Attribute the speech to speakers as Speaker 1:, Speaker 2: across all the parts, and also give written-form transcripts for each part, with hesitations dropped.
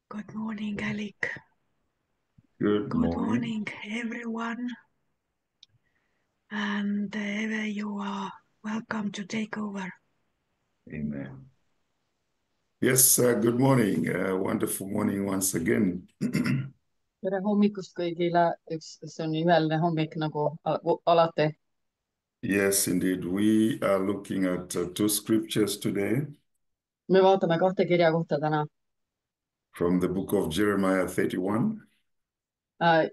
Speaker 1: Good morning, Alec.
Speaker 2: Good
Speaker 1: Good
Speaker 2: morning.
Speaker 1: morning, everyone. And Eve, you are welcome to take over.
Speaker 2: Amen. Yes, good morning. Wonderful morning once again.
Speaker 3: Tere hommikust kõigile, see on imeline hommik nagu alati.
Speaker 2: Yes, indeed. We are looking at two scriptures today
Speaker 3: Me vaatame kahte kirjakohta täna
Speaker 2: from the book of Jeremiah 31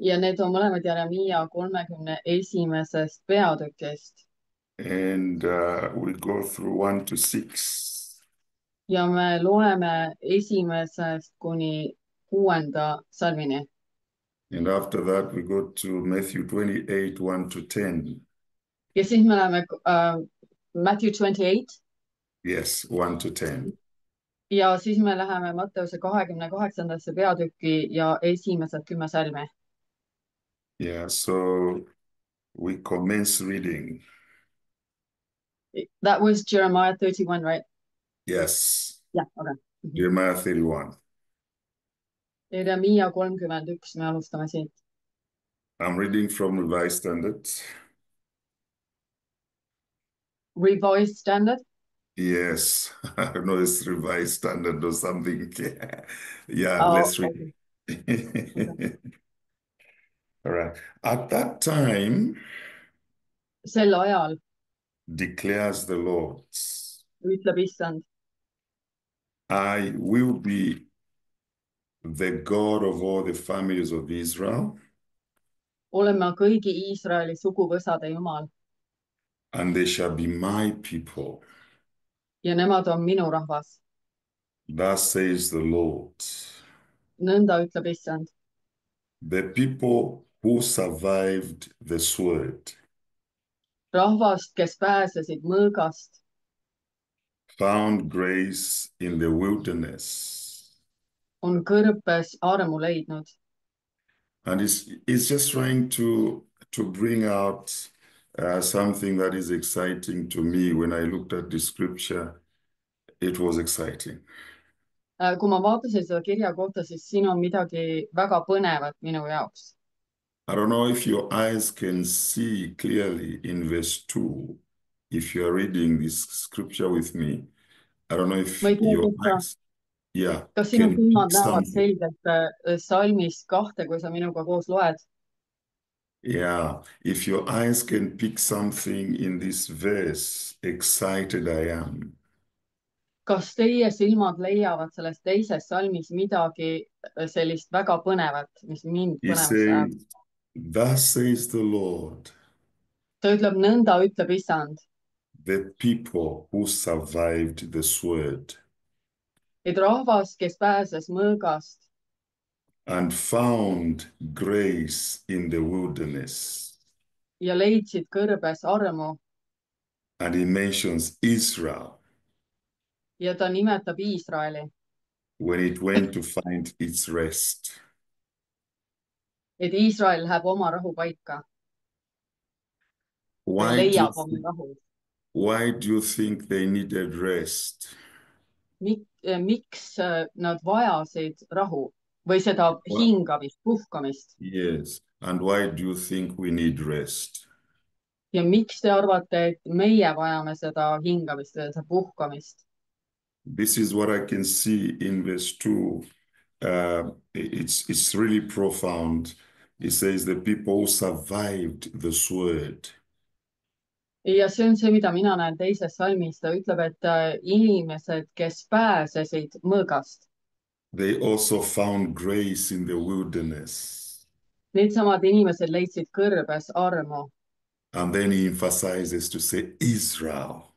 Speaker 3: ja need on mõlemad Jeremiia 31. peatükist
Speaker 2: and we go through 1 to 6.
Speaker 3: ja me loeme 1. kuni 6. salmini
Speaker 2: And after that, we go to Matthew 28, 1 to 10.
Speaker 3: ja siis me läheme Matthew 28
Speaker 2: Yes, 1 to 10.
Speaker 3: ja siis me läheme Matteuse 28. peatükki ja esimesed 10 salmi.
Speaker 2: Yeah, so we commence reading.
Speaker 3: That was Jeremiah 31, right?
Speaker 2: Yes,
Speaker 3: Yeah, okay.
Speaker 2: Jeremiah 31.
Speaker 3: Jeremiia 31, me alustame siit.
Speaker 2: I'm reading from Revised Standard.
Speaker 3: Revised Standard?
Speaker 2: Yes, I don't know, it's Revised Standard or something. Yeah,
Speaker 3: Oh,
Speaker 2: let's read.
Speaker 3: okay.
Speaker 2: All right. At that time,
Speaker 3: Sel ajal
Speaker 2: declares the Lord,
Speaker 3: ütleb issand,
Speaker 2: I will be the God of all the families of Israel,
Speaker 3: olen ma kõigi Iisraeli suguvõsade Jumal
Speaker 2: and they shall be my people.
Speaker 3: ja nemad on minu rahvas.
Speaker 2: Thus says the Lord.
Speaker 3: Nõnda ütleb issand.
Speaker 2: The people who survived the sword
Speaker 3: Rahvast, kes pääsesid mõõgast,
Speaker 2: found grace in the wilderness.
Speaker 3: on kõrpes armu leidnud.
Speaker 2: And it's just trying to bring out something that is exciting to me. When I looked at the scripture, it was exciting.
Speaker 3: Kui ma vaatasin seda kirja kohta, siis siin on midagi väga põnevat minu jaoks.
Speaker 2: I don't know if your eyes can see clearly in verse 2, if you are reading this scripture with me. I don't know if
Speaker 3: Ma ei tea,
Speaker 2: your eyes, yeah,
Speaker 3: kas sinu
Speaker 2: can
Speaker 3: silmad
Speaker 2: pick
Speaker 3: näevad
Speaker 2: something.
Speaker 3: selgelt salmist 2, kui sa minuga koos loed.
Speaker 2: Yeah, if your eyes can pick something in this verse, excited I am.
Speaker 3: Kas teie silmad leiavad selles teises salmis midagi sellist väga põnevat, mis mind
Speaker 2: He
Speaker 3: põnevusse ajab?
Speaker 2: said, thus says the Lord,
Speaker 3: Ta ütleb, nõnda ütleb issand,
Speaker 2: the people who survived the sword
Speaker 3: et rahvas, kes pääses mõõgast
Speaker 2: and found grace in the wilderness.
Speaker 3: ja leidsid kõrbes armu
Speaker 2: And he mentions Israel
Speaker 3: ja ta nimetab Iisraeli,
Speaker 2: when it went to find its rest.
Speaker 3: et Iisrael läheb oma rahu paika või
Speaker 2: Why do you
Speaker 3: leiab oma
Speaker 2: think,
Speaker 3: rahu.
Speaker 2: why do you think they needed rest?
Speaker 3: Miks nad vajasid rahu või seda hingamist, puhkamist
Speaker 2: Yes, and why do you think we need rest?
Speaker 3: ja miks te arvate, et meie vajame seda hingamist ja seda puhkamist?
Speaker 2: This is what I can see in verse 2. It's really profound. It says the people who survived the sword.
Speaker 3: Ja see on see, mida mina näen teises salmis. Ta ütleb, et inimesed, kes pääsesid mõõgast,
Speaker 2: They also found grace in the wilderness.
Speaker 3: needsamad inimesed leidsid kõrbes armu.
Speaker 2: And then he emphasizes to say Israel.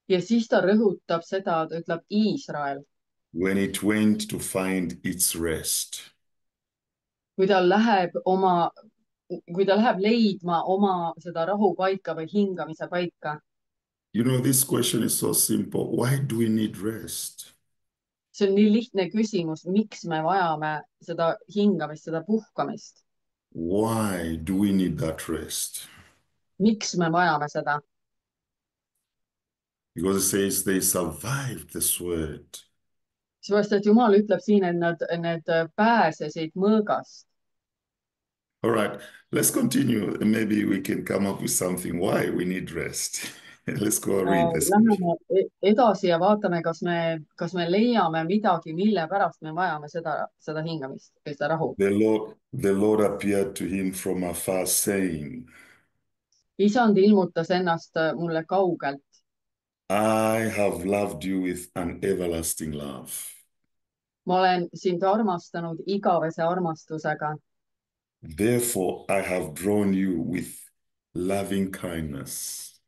Speaker 3: Ja siis ta rõhutab seda, ta ütleb Iisrael.
Speaker 2: When it went to find its rest.
Speaker 3: Kui ta läheb leidma oma seda rahupaika või hingamise paika.
Speaker 2: You know, this question is so simple. Why do we need rest?
Speaker 3: See on nii lihtne küsimus, miks me vajame seda hingamist, seda puhkamist?
Speaker 2: Why do we need that rest?
Speaker 3: Miks me vajame seda?
Speaker 2: Because it says they survived the sword.
Speaker 3: Seepärast, et Jumal ütleb siin, et need pääsesid mõõgast.
Speaker 2: All right, let's continue. Maybe we can come up with something why we need rest. Let's go read the scripture.
Speaker 3: Läheme edasi ja vaatame, kas me leiame midagi, mille pärast me vajame seda hingamist või seda rahu.
Speaker 2: The Lord appeared to him from afar, saying,
Speaker 3: Isand ilmutas ennast mulle kaugelt.
Speaker 2: I have loved you with an everlasting love.
Speaker 3: Ma olen sind armastanud igavese armastusega.
Speaker 2: Therefore, I have drawn you with loving kindness.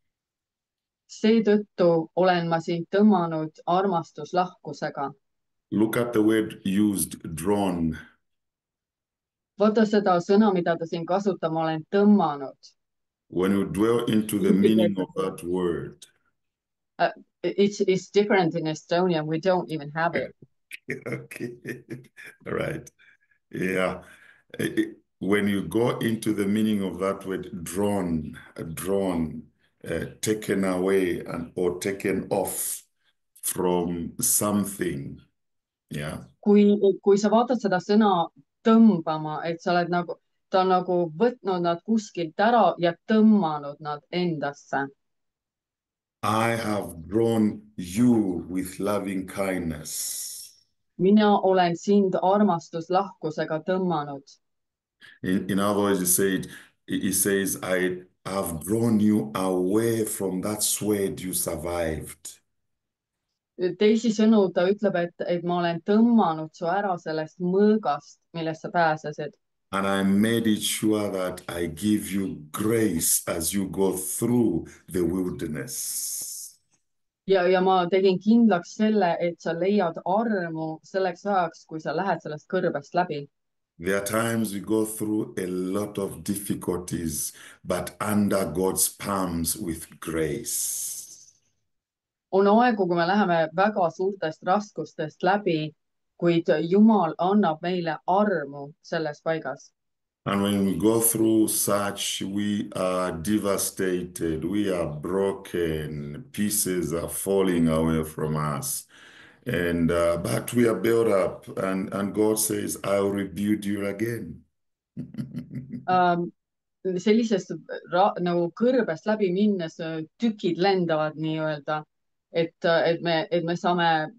Speaker 3: Seetõttu olen ma sind tõmmanud armastuslahkusega.
Speaker 2: Look at the word used, drawn.
Speaker 3: Vaata seda sõna, mida ta siin kasutab, ma olen tõmmanud.
Speaker 2: When you dwell into the meaning of that word,
Speaker 3: It's different in Estonian. We don't even have it.
Speaker 2: okay, all right, yeah. When you go into the meaning of that word, drawn, taken away or taken off from something, yeah.
Speaker 3: Kui sa vaatad seda sõna tõmbama, et sa oled nagu, ta on nagu võtnud nad kuskilt ära ja tõmmanud nad endasse.
Speaker 2: I have drawn you with loving kindness.
Speaker 3: Mina olen sind armastuslahkusega tõmmanud.
Speaker 2: In other words, he says, I have drawn you away from that sword you survived.
Speaker 3: Teisisõnu, ta ütleb, et ma olen tõmmanud su ära sellest mõõgast, millest sa pääsesid.
Speaker 2: And I made it sure that I give you grace as you go through the wilderness.
Speaker 3: Ja ma tegin kindlaks selle, et sa leiad armu selleks ajaks, kui sa lähed sellest kõrbest läbi.
Speaker 2: There are times we go through a lot of difficulties, but under God's palms with grace.
Speaker 3: On aegu, kui me läheme väga suurtest raskustest läbi, kuid Jumal annab meile armu selles paigas.
Speaker 2: And when we go through such, we are devastated, we are broken, pieces are falling away from us. But we are built up, and God says, I will rebuild you again.
Speaker 3: Sellisest nagu kõrbest läbi minnes tükid lendavad nii-öelda, et me saame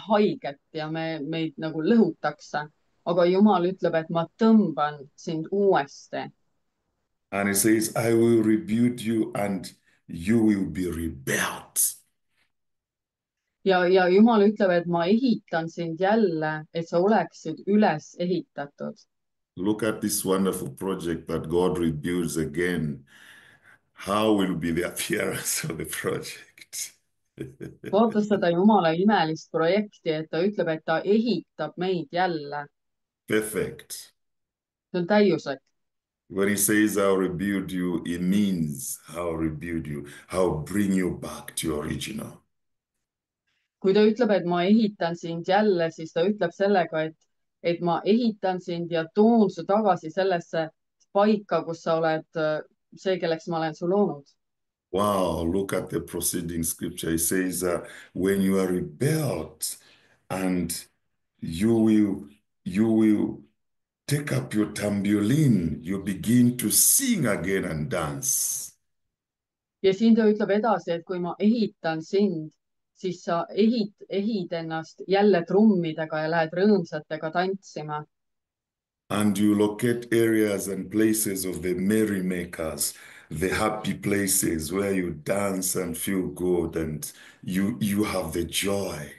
Speaker 3: haiget ja meid nagu lõhutakse, aga Jumal ütleb, et ma tõmban sind uuesti.
Speaker 2: And he says, I will rebuild you and you will be rebuilt.
Speaker 3: Ja Jumal ütleb, et ma ehitan sind jälle, et sa oleksid üles ehitatud.
Speaker 2: Look at this wonderful project that God rebuilds again. How will be the appearance of the project?
Speaker 3: Vaata seda Jumala imelist projekti, et ta ütleb, et ta ehitab meid jälle.
Speaker 2: Perfect.
Speaker 3: See on täiuslik.
Speaker 2: When he says, I'll rebuild you, it means I'll rebuild you. I'll bring you back to your original.
Speaker 3: Kui ta ütleb, et ma ehitan sind jälle, siis ta ütleb sellega, et ma ehitan sind ja toon su tagasi sellesse paika, kus sa oled see, kelleks ma olen su loonud.
Speaker 2: Wow, look at the preceding scripture. It says, when you are rebelled and you will take up your tambourine, you begin to sing again and dance.
Speaker 3: Ja siin ta ütleb edasi, et kui ma ehitan sind, siis sa ehid ennast jälle trummidega ja lähed rõõmsatega tantsima.
Speaker 2: And you locate areas and places of the merrymakers, the happy places where you dance and feel good and you have the joy.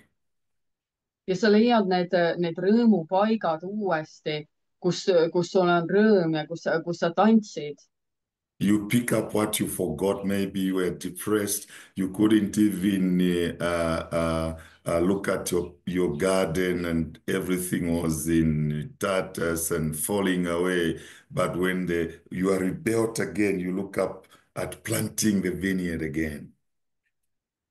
Speaker 3: Ja sa leiad need rõõmupaigad uuesti, kus sul on rõõm ja kus sa tantsid.
Speaker 2: You pick up what you forgot. Maybe you were depressed. You couldn't even look at your garden and everything was in tatters and falling away. But when you are rebuilt again, you look up at planting the vineyard again.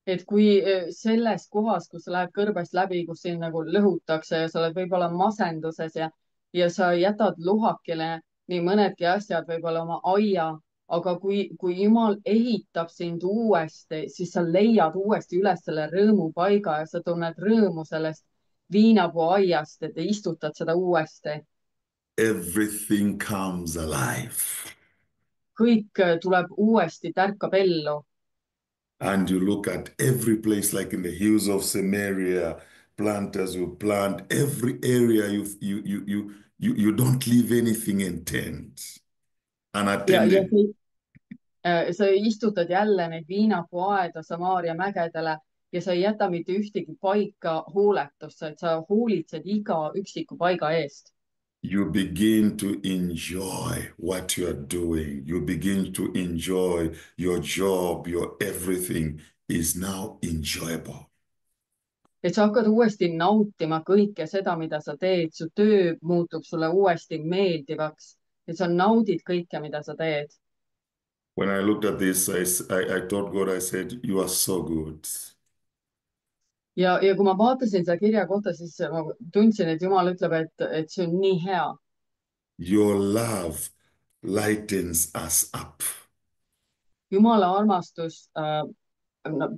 Speaker 3: Et kui selles kohas, kus sa lähed kõrbest läbi, kus sind nagu lõhutakse ja sa oled võib-olla masenduses ja sa jätad luhakile nii mõnedki asjad, võib-olla oma aia, aga kui Jumal ehitab sind uuesti, siis sa leiad uuesti üles selle rõõmupaiga ja sa tunned rõõmu sellest viinapuuaiast, et istutad seda uuesti.
Speaker 2: Everything comes alive.
Speaker 3: Kõik tuleb uuesti, tärkab ellu.
Speaker 2: And you look at every place, like in the hills of Samaria, planters will plant every area. You don't leave anything intent,
Speaker 3: Ja
Speaker 2: unattended.
Speaker 3: sa istutad jälle neid viinapuuaeda Samaaria mägedele ja sa ei jäta mitte ühtegi paika hooletusse, et sa hoolitsed iga üksiku paiga eest.
Speaker 2: You begin to enjoy what you are doing. You begin to enjoy your job, your everything is now enjoyable.
Speaker 3: Et sa hakkad uuesti nautima kõike seda, mida sa teed, su töö muutub sulle uuesti meeldivaks, et sa naudid kõike, mida sa teed.
Speaker 2: When I looked at this, I told God, I said, you are so good.
Speaker 3: Ja kui ma vaatasin seda kirja kohta, siis ma tundsin, et Jumal ütleb, et see on nii hea.
Speaker 2: Your love lightens us up.
Speaker 3: Jumala armastus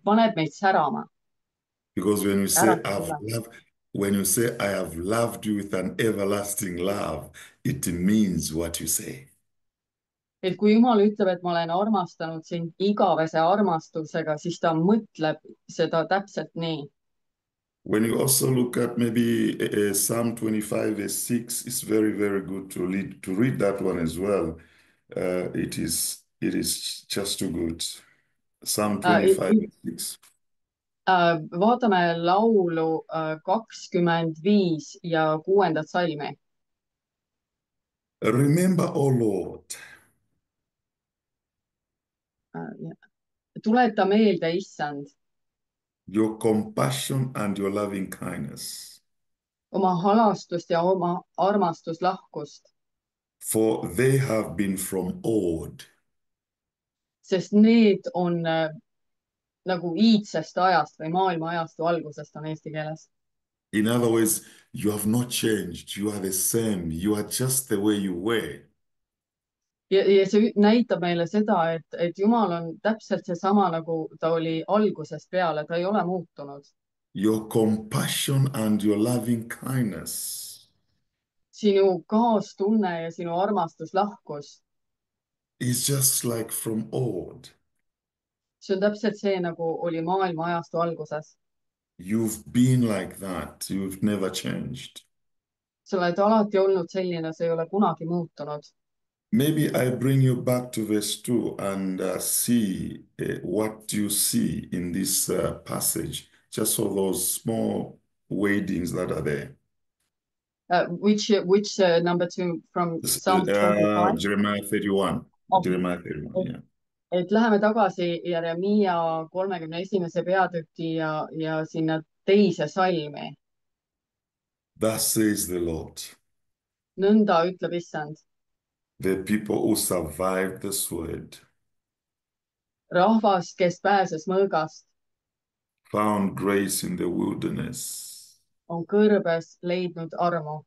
Speaker 3: paneb meid särama.
Speaker 2: Because when you say
Speaker 3: Äratab
Speaker 2: I've
Speaker 3: üle.
Speaker 2: loved, when you say I have loved you with an everlasting love, it means what you say.
Speaker 3: Et kui Jumal ütleb, et ma olen armastanud sind igavese armastusega, siis ta mõtleb seda täpselt nii.
Speaker 2: When you also look at maybe Psalm 25, verse 6, it's very, very good to read that one as well. It is just too good. Psalm 25, verse 6.
Speaker 3: Vaatame laulu 25 ja 6. salmi.
Speaker 2: Remember, O Lord,
Speaker 3: Tuleta meelde, issand,
Speaker 2: your compassion and your loving kindness,
Speaker 3: oma halastust ja oma armastuslahkust,
Speaker 2: for they have been from old.
Speaker 3: sest need on nagu iidsest ajast või maailma ajastu algusest on eesti keeles.
Speaker 2: In other words, you have not changed. You are the same. You are just the way you were.
Speaker 3: Ja see näitab meile seda, et Jumal on täpselt seesama, nagu ta oli algusest peale, ta ei ole muutunud.
Speaker 2: Your compassion and your loving kindness
Speaker 3: Sinu kaastunne ja sinu armastuslahkus,
Speaker 2: is just like from old.
Speaker 3: see on täpselt see, nagu oli maailma ajastu alguses.
Speaker 2: You've been like that. You've never changed.
Speaker 3: Sa oled alati olnud selline, see ei ole kunagi muutunud.
Speaker 2: Maybe I bring you back to verse 2 and see what you see in this passage, just for those small wadings that are there.
Speaker 3: Which number 2 from Psalm 25?
Speaker 2: Jeremiah 31.
Speaker 3: Oh.
Speaker 2: Jeremiah 31, yeah.
Speaker 3: Et läheme tagasi Jeremiia 31. peatüki ja sinna teise salmi.
Speaker 2: Thus says the Lord.
Speaker 3: Nõnda ütleb issand.
Speaker 2: The people who survived the sword
Speaker 3: Rahvas, kes pääses mõõgast,
Speaker 2: found grace in the wilderness.
Speaker 3: on kõrbes leidnud armu.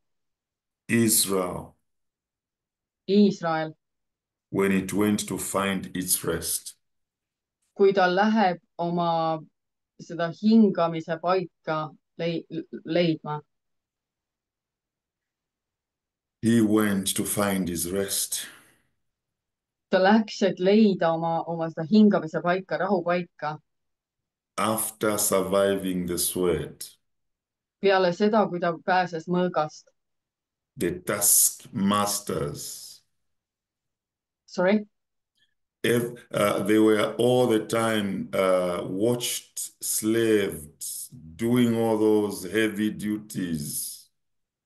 Speaker 2: Israel,
Speaker 3: Iisrael,
Speaker 2: when it went to find its rest,
Speaker 3: kui ta läheb oma seda hingamise paika leidma,
Speaker 2: he went to find his rest.
Speaker 3: ta läks, et leida oma seda hingamise paika, rahupaika.
Speaker 2: After surviving the sword,
Speaker 3: Peale seda, kui ta pääses mõõgast.
Speaker 2: the taskmasters,
Speaker 3: Sorry?
Speaker 2: they were all the time watched, slaved, doing all those heavy duties.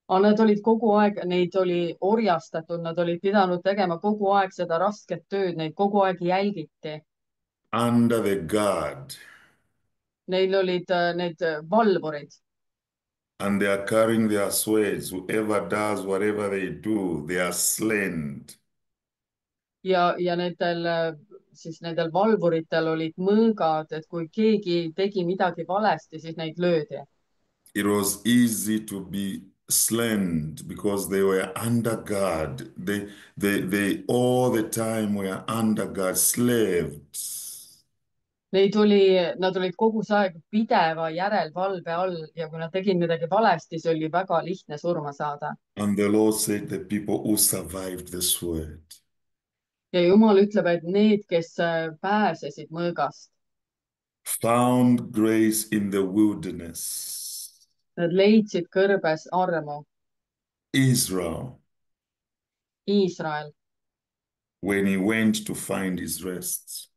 Speaker 3: Aga nad olid kogu aeg, neid oli orjastatud, nad olid pidanud tegema kogu aeg seda rasket tööd, neid kogu aeg jälgiti.
Speaker 2: Under the guard.
Speaker 3: Neil olid need valvurid.
Speaker 2: And they are carrying their swords. Whoever does whatever they do, they are slain.
Speaker 3: Ja nendel valvuritel olid mõõgad, et kui keegi tegi midagi valesti, siis neid löödi.
Speaker 2: It was easy to be slammed because they were under God. They all the time were under God, slaves.
Speaker 3: Nad olid kogu see aeg pideva järelevalve all ja kui nad tegid midagi valesti, see oli väga lihtne surma saada.
Speaker 2: And the Lord said, the people who survived the sword.
Speaker 3: Ja Jumal ütleb, et need, kes pääsesid mõõgast,
Speaker 2: found grace in the wilderness.
Speaker 3: nad leidsid kõrbes armu.
Speaker 2: Israel,
Speaker 3: Iisrael,
Speaker 2: when he went to find his rest.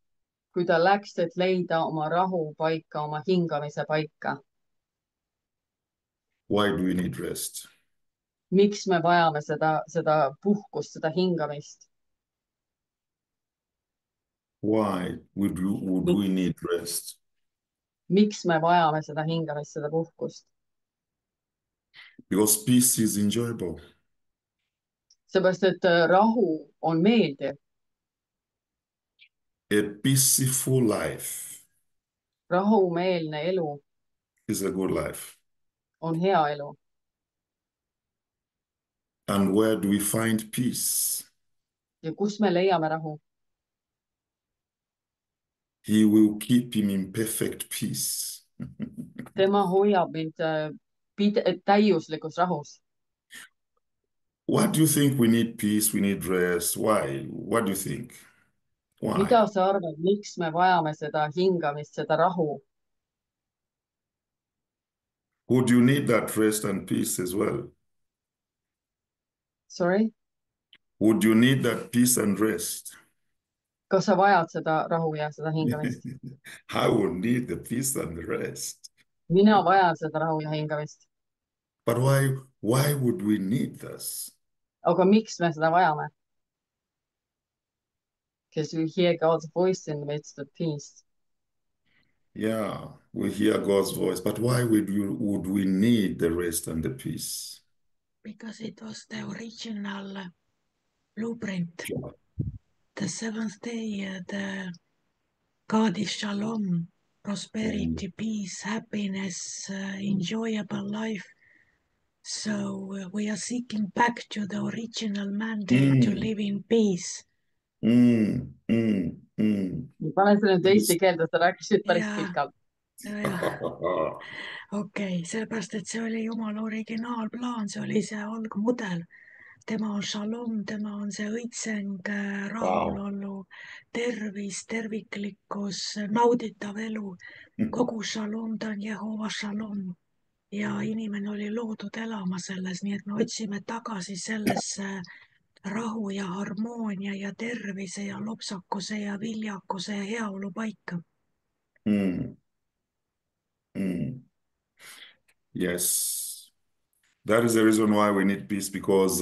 Speaker 3: kui ta läks, et leida oma rahupaika, oma hingamise paika.
Speaker 2: Why do we need rest?
Speaker 3: Miks me vajame seda puhkust, seda hingamist?
Speaker 2: Why would we need rest?
Speaker 3: Miks me vajame seda hingamist, seda puhkust?
Speaker 2: Because peace is enjoyable.
Speaker 3: Seepärast, et rahu on meeldiv.
Speaker 2: A peaceful life
Speaker 3: Rahumeelne elu
Speaker 2: is a good life.
Speaker 3: on hea elu.
Speaker 2: And where do we find peace?
Speaker 3: Ja kus me leiame rahu?
Speaker 2: He will keep him in perfect peace.
Speaker 3: Tema hoiab mind täiuslikus rahus.
Speaker 2: What do you think we need peace? We need rest. Why? What do you think? Why?
Speaker 3: Mida sa arvad, miks me vajame seda hingamist, seda rahu?
Speaker 2: Would you need that rest and peace as well?
Speaker 3: Sorry?
Speaker 2: Would you need that peace and rest?
Speaker 3: Kas sa vajad seda rahu ja seda hingamist?
Speaker 2: I would need the peace and the rest.
Speaker 3: Mina vajan seda rahu ja hingamist.
Speaker 2: But why would we need this?
Speaker 3: Aga miks me seda vajame? Because we hear God's voice in the midst of peace.
Speaker 2: Yeah, we hear God's voice, but why would we need the rest and the peace?
Speaker 1: Because it was the original blueprint.
Speaker 2: Yeah.
Speaker 1: The seventh day, the God is shalom, prosperity, peace, happiness, enjoyable life. So we are seeking back to the original mandate to live in peace.
Speaker 3: Pane selle nüüd eesti keelde, sa rääkisid päris pikalt.
Speaker 1: Okei, sellepärast, et see oli Jumala originaalplaan, see oli see algmudel. Tema on shalom, tema on see õitseng, rahulolu, tervis, terviklikkus, nauditav elu. Kogu shalom, ta on Jehova shalom. Ja inimene oli loodud elama selles, nii et me otsime tagasi sellesse rahu ja harmoonia ja tervise ja lopsakuse ja viljakuse ja heaolu paika.
Speaker 2: Yes. That is the reason why we need peace, because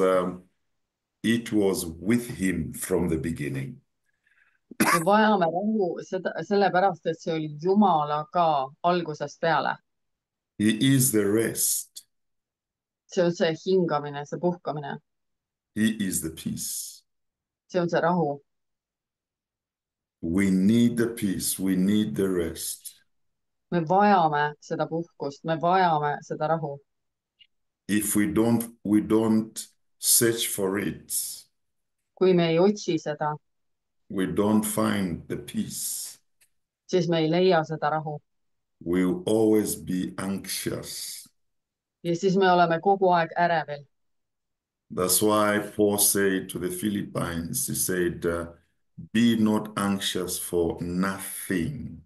Speaker 2: it was with him from the beginning.
Speaker 3: Me vajame rahu sellepärast, et see oli Jumalaga algusest peale.
Speaker 2: He is the rest.
Speaker 3: See on see hingamine, see puhkamine.
Speaker 2: He is the peace.
Speaker 3: See on see rahu.
Speaker 2: We need the peace. We need the rest.
Speaker 3: Me vajame seda puhkust, me vajame seda rahu.
Speaker 2: If we don't search for it,
Speaker 3: kui me ei otsi seda,
Speaker 2: we don't find the peace,
Speaker 3: siis me ei leia seda rahu.
Speaker 2: We'll always be anxious.
Speaker 3: Ja siis me oleme kogu aeg ärevil.
Speaker 2: That's why Paul said to the Philippines, he said, be not anxious for nothing.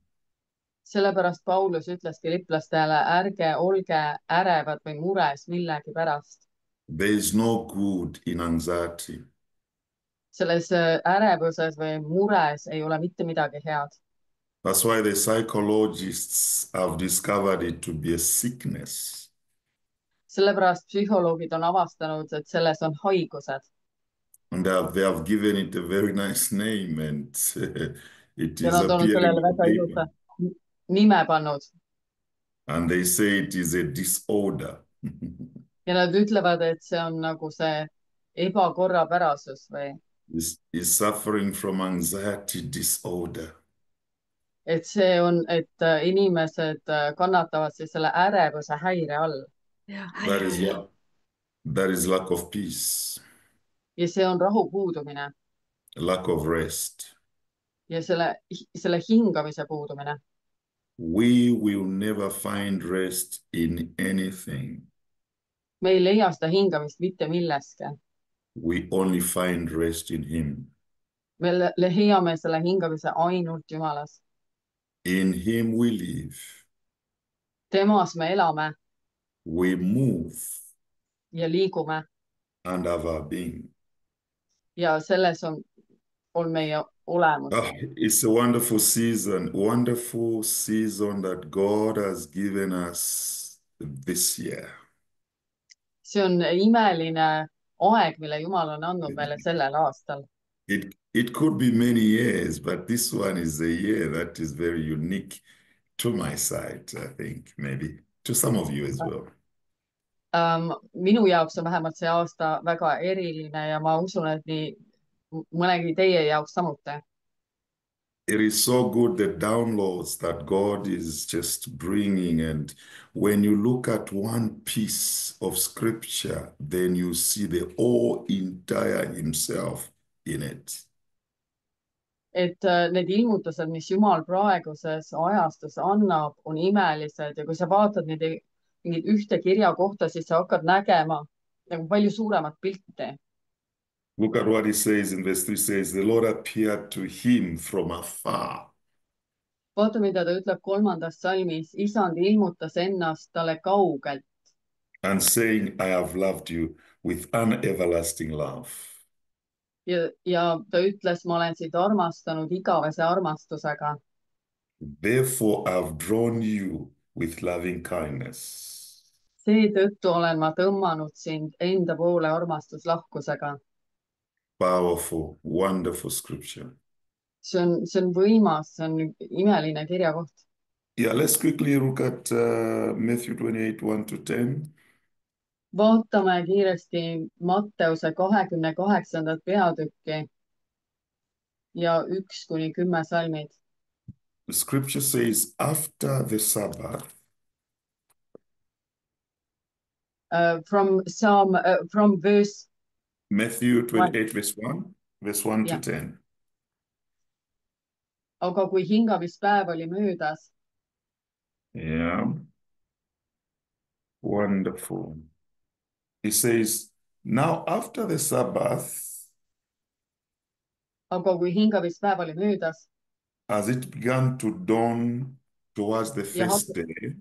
Speaker 3: Sellepärast Paulus ütleski liplastele, ärge olge ärevad või mures millegi pärast.
Speaker 2: There is no good in anxiety.
Speaker 3: Selles ärevuses või mures ei ole mitte midagi head.
Speaker 2: That's why the psychologists have discovered it to be a sickness.
Speaker 3: Sellepärast psühholoogid on avastanud, et selles on haigused.
Speaker 2: And they have given it a very nice name, and it
Speaker 3: Ja
Speaker 2: is
Speaker 3: nad on
Speaker 2: appearing
Speaker 3: sellele
Speaker 2: on
Speaker 3: väga ilusa nime pannud.
Speaker 2: And they say it is a disorder.
Speaker 3: Ja nad ütlevad, et see on nagu see ebakorrapärasus või
Speaker 2: Is suffering from anxiety disorder.
Speaker 3: et see on, et inimesed kannatavad siis selle ärevuse häire all.
Speaker 2: That is what That is lack of peace,
Speaker 3: ja see on rahu puudumine
Speaker 2: lack of rest.
Speaker 3: ja selle hingamise puudumine.
Speaker 2: We will never find rest in anything.
Speaker 3: me ei leia seda hingamist mitte milleski.
Speaker 2: We only find rest in Him.
Speaker 3: me leiame selle hingamise ainult Jumalas.
Speaker 2: In Him we live,
Speaker 3: temas me elame
Speaker 2: we move,
Speaker 3: ja liigume
Speaker 2: and have our being.
Speaker 3: ja selles on meie olemus.
Speaker 2: It's a wonderful season that God has given us this year.
Speaker 3: see on imeline aeg, mille Jumal on andnud meile sellel aastal.
Speaker 2: It could be many years, but this one is a year that is very unique to my side, I think, maybe to some of you as well.
Speaker 3: Minu jaoks on vähemalt see aasta väga eriline ja ma usun, et nii mõnegi teie jaoks samuti.
Speaker 2: It is so good, the downloads that God is just bringing. And when you look at one piece of scripture, then you see the whole entire Himself in it.
Speaker 3: et need ilmutused, mis Jumal praeguses ajastus annab, on imelised ja kui sa vaatad mingit ühte kirja kohta, siis sa hakkad nägema nagu palju suuremat pilti.
Speaker 2: Look at what He says in verse 3, says, the Lord appeared to him from afar.
Speaker 3: vaata, mida ta ütleb 3. salmis, isand ilmutas ennast talle kaugelt.
Speaker 2: And saying, I have loved you with an everlasting love.
Speaker 3: ja ta ütles, ma olen sind armastanud igavese armastusega.
Speaker 2: Therefore I have drawn you with loving kindness.
Speaker 3: seetõttu olen ma tõmmanud sind enda poole armastuslahkusega.
Speaker 2: Powerful, wonderful scripture.
Speaker 3: see on võimas, see on imeline kirjakoht.
Speaker 2: Yeah, let's quickly look at Matthew 28, 1-10.
Speaker 3: vaatame kiiresti Matteuse 28. peatükki ja 1-10 salmid.
Speaker 2: The scripture says, after the Sabbath,
Speaker 3: From verse
Speaker 2: Matthew 28, verse 1
Speaker 3: Yeah.
Speaker 2: to 10.
Speaker 3: aga kui hingamispäev oli möödas,
Speaker 2: Yeah. Wonderful. It says, now after the Sabbath,
Speaker 3: aga kui hingamispäev oli möödas
Speaker 2: as it began to dawn towards the
Speaker 3: Ja
Speaker 2: first day,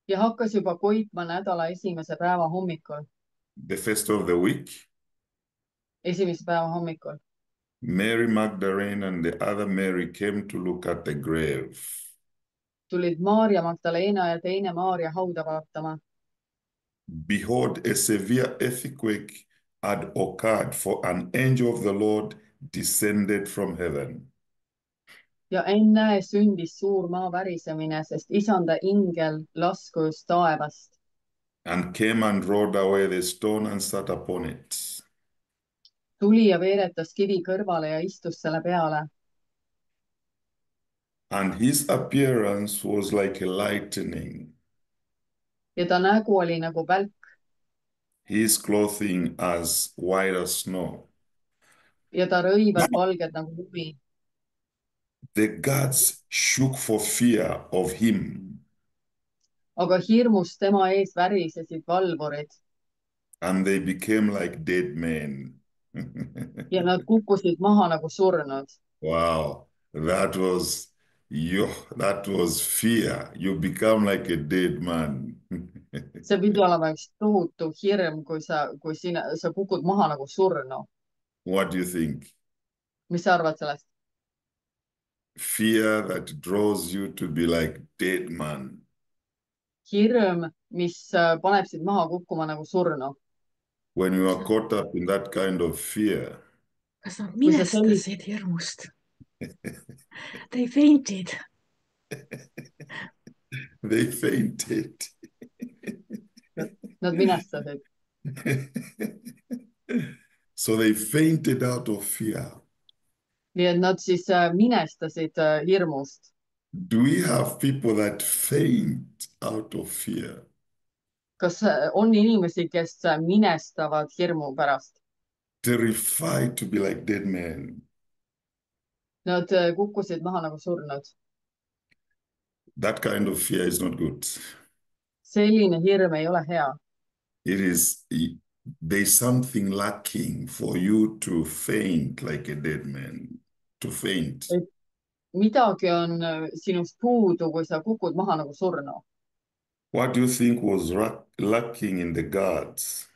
Speaker 3: ja hakkas juba koitma nädala esimese päeva hommikul,
Speaker 2: the first of the week,
Speaker 3: esimese päeva hommikul,
Speaker 2: Mary Magdalene and the other Mary came to look at the grave.
Speaker 3: tulid Maarja Magdalena ja teine Maarja hauda vaatama.
Speaker 2: Behold, a severe earthquake had occurred, for an angel of the Lord descended from heaven
Speaker 3: ja enne sündis suur maa värisemine, sest isanda ingel laskus taevast
Speaker 2: and came and rolled away the stone and sat upon it.
Speaker 3: tuli ja veeretas kivi kõrvale ja istus selle peale.
Speaker 2: And his appearance was like a lightning,
Speaker 3: ja ta nägu oli nagu välk
Speaker 2: his clothing as white as snow.
Speaker 3: ja ta rõivad valged nagu lumi.
Speaker 2: The gods shook for fear of him,
Speaker 3: aga hirmust tema ees värisesid valvurid
Speaker 2: and they became like dead men.
Speaker 3: ja nad kukkusid maha nagu surnud.
Speaker 2: Wow, that was fear. You become like a dead man.
Speaker 3: see pidi olema üks tohutu hirm, kui sa kukud maha nagu surnu.
Speaker 2: What do you think?
Speaker 3: mis sa arvad sellest?
Speaker 2: Fear that draws you to be like dead man.
Speaker 3: hirm, mis paneb sind maha kukkuma nagu surnu.
Speaker 2: When you are caught up in that kind of fear,
Speaker 1: kas nad minestasid hirmust? They fainted.
Speaker 2: They fainted.
Speaker 3: Nad minestasid.
Speaker 2: So they fainted out of fear.
Speaker 3: nii et nad siis minestasid hirmust.
Speaker 2: Do we have people that faint out of fear?
Speaker 3: kas on inimesi, kes minestavad hirmu pärast?
Speaker 2: terrified to be like dead men.
Speaker 3: Nad kukkusid maha nagu surnud.
Speaker 2: That kind of fear is not good.
Speaker 3: Selline hirm ei ole hea.
Speaker 2: There's something lacking for you to faint like a dead man, to faint.
Speaker 3: Et midagi on sinust puudu, kui sa kukud maha nagu surnu.
Speaker 2: What do you think was lacking in the guards?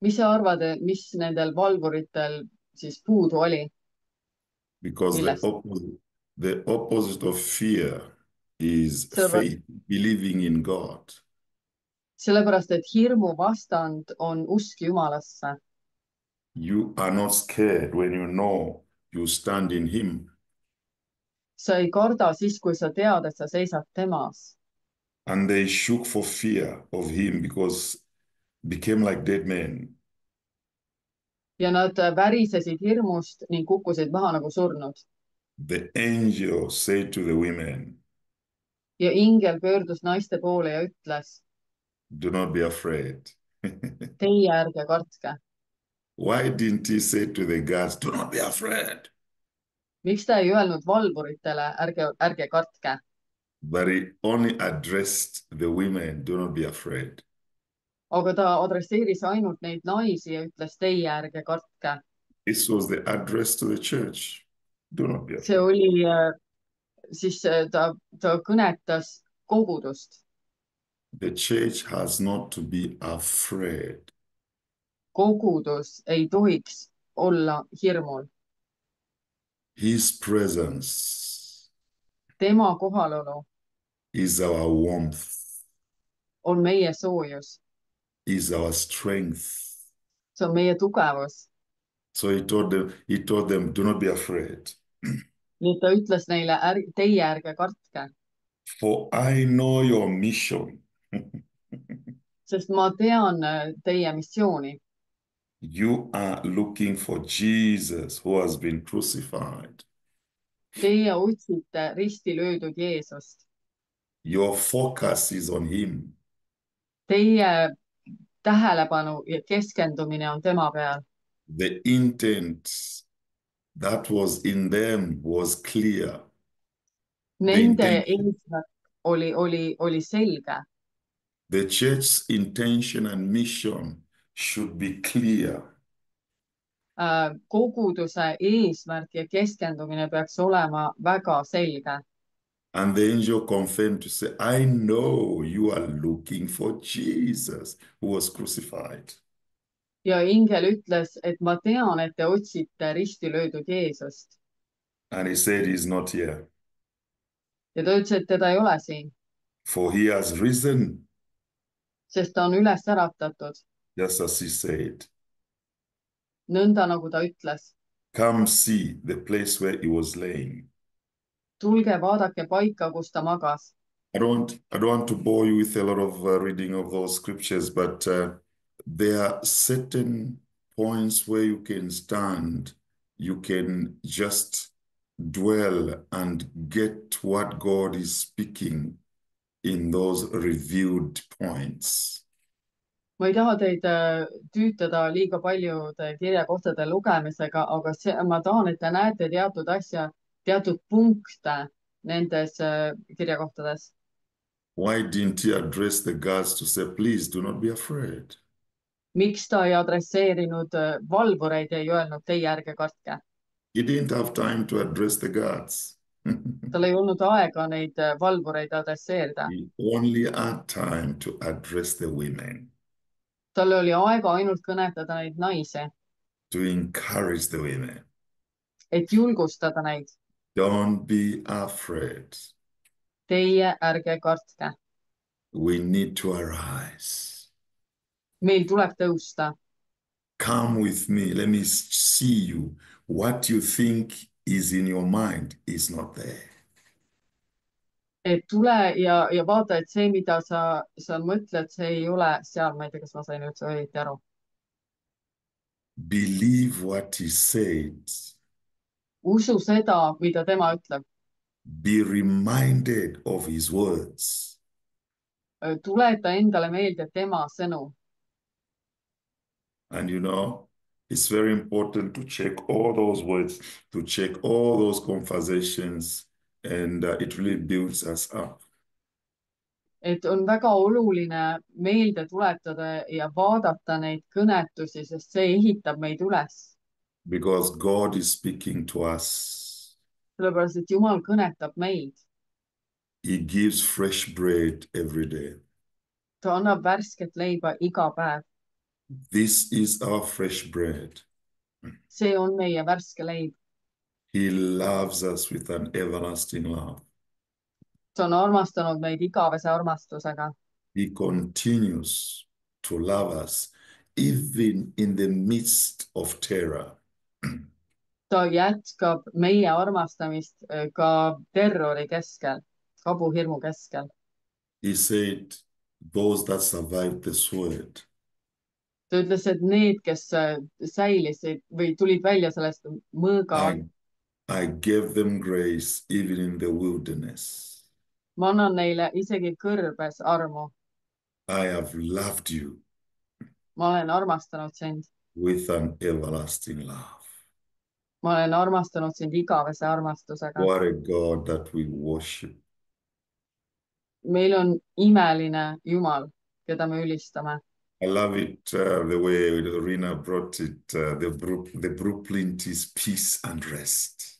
Speaker 3: Mis sa arvad, mis nendel valvuritel siis puudu oli?
Speaker 2: Because the opposite of fear is faith, believing in God.
Speaker 3: Sellepärast, et hirmu vastand on usk Jumalasse.
Speaker 2: You are not scared when you know you stand in Him.
Speaker 3: Sa ei karda siis, kui sa tead, et sa seisad temas.
Speaker 2: And they shook for fear of Him because became like dead men.
Speaker 3: Ja nad värisesid hirmust ning kukkusid maha nagu surnud.
Speaker 2: The angel said to the women,
Speaker 3: ja ingel pöördus naiste poole ja ütles,
Speaker 2: do not be afraid.
Speaker 3: Teie ärge kartke.
Speaker 2: Why didn't he say to the guards, do not be afraid?
Speaker 3: Miks ta ei öelnud valvuritele, ärge kartke?
Speaker 2: But he only addressed the women, do not be afraid.
Speaker 3: Aga ta adresseeris ainult neid naisi ja ütles, teie ärge kartke.
Speaker 2: This was the address to the church. Do not be afraid.
Speaker 3: See oli, siis ta kõnetas kogudust.
Speaker 2: The church has not to be afraid.
Speaker 3: Kogudus ei tohiks olla hirmul.
Speaker 2: His presence
Speaker 3: Tema kohalolu
Speaker 2: is our warmth,
Speaker 3: on meie soojus.
Speaker 2: is our strength.
Speaker 3: See on meie tugevus.
Speaker 2: So he told them, do not be afraid.
Speaker 3: Nii et ta ütles neile, teie ärge kartke.
Speaker 2: For I know your mission.
Speaker 3: Sest ma tean teie missiooni.
Speaker 2: You are looking for Jesus who has been crucified.
Speaker 3: Teie otsite risti löödud Jeesust.
Speaker 2: Your focus is on him.
Speaker 3: Teie tähelepanu ja keskendumine on tema peal.
Speaker 2: The intent that was in them was clear.
Speaker 3: Nende eesmärk oli selge.
Speaker 2: The church's intention and mission should be clear.
Speaker 3: Koguduse eesmärk ja keskendumine peaks olema väga selge.
Speaker 2: And the angel confirmed to say, I know you are looking for Jesus who was crucified.
Speaker 3: Ja ingel ütles, et ma tean, et te otsite risti löödud Jeesust.
Speaker 2: And he said he's not here.
Speaker 3: Ja ta ütles, et teda ei ole siin.
Speaker 2: For he has risen.
Speaker 3: Sest ta on üles äratatud.
Speaker 2: Just as he said.
Speaker 3: Nõnda nagu ta ütles.
Speaker 2: Come see the place where he was laying.
Speaker 3: Tulge vaadake paika, kus ta magas.
Speaker 2: I don't want to bore you with a lot of reading of those scriptures, but there are certain points where you can stand, you can just dwell and get what God is speaking in those revealed points.
Speaker 3: Ma ei taha teid tüütada liiga paljude kirjakohtade lugemisega, aga ma tahan, et te näete teatud asja, teatud punkte nendes kirjakohtades.
Speaker 2: Why didn't he address the guards to say, please do not be afraid?
Speaker 3: Miks ta ei adresseerinud valvureid ja ei öelnud, teie ärge kartke?
Speaker 2: He didn't have time to address the guards.
Speaker 3: Tal ei olnud aega neid valvureid adresseerida.
Speaker 2: He only had time to address the women.
Speaker 3: Tal oli aega ainult kõnetada neid naisi.
Speaker 2: To encourage the women.
Speaker 3: Et julgustada neid.
Speaker 2: Don't be afraid.
Speaker 3: Teie ärge kartke.
Speaker 2: We need to arise.
Speaker 3: Meil tuleb tõusta.
Speaker 2: Come with me. Let me see you. What you think is in your mind is not there.
Speaker 3: Et tule ja vaata, et see, mida sa mõtled, see ei ole seal. Ma ei tea, kas ma sain üldse õieti aru.
Speaker 2: Believe what he said.
Speaker 3: Usu seda, mida tema ütleb.
Speaker 2: Be reminded of his words.
Speaker 3: tuleta endale meelde tema sõnu.
Speaker 2: And it's very important to check all those words, to check all those conversations, and it really builds us up.
Speaker 3: Et on väga oluline meelde tuletada ja vaadata neid kõnetusi, sest see ehitab meid üles.
Speaker 2: Because God is speaking to us.
Speaker 3: Sellepärast, et Jumal kõnetab meid.
Speaker 2: He gives fresh bread every day.
Speaker 3: Ta annab värsket leiba iga päev.
Speaker 2: This is our fresh bread.
Speaker 3: See on meie värske leib.
Speaker 2: He loves us with an everlasting love.
Speaker 3: Ta on armastanud meid igavese armastusega.
Speaker 2: He continues to love us even in the midst of terror.
Speaker 3: Ta jätkab meie armastamist ka terrori keskel, kabuhirmu keskel.
Speaker 2: He said, those that survived the sword.
Speaker 3: Ta ütles, et need, kes säilisid või tulid välja sellest mõõga,
Speaker 2: I gave them grace even in the wilderness.
Speaker 3: ma annan neile isegi kõrbes armu.
Speaker 2: I have loved you
Speaker 3: Ma olen armastanud sind.
Speaker 2: with an everlasting love.
Speaker 3: Ma olen armastanud sind igavese armastusega.
Speaker 2: What a God that we worship.
Speaker 3: Meil on imeline Jumal, keda me ülistame.
Speaker 2: I love it the way Rina brought it, the blueprint is peace and rest.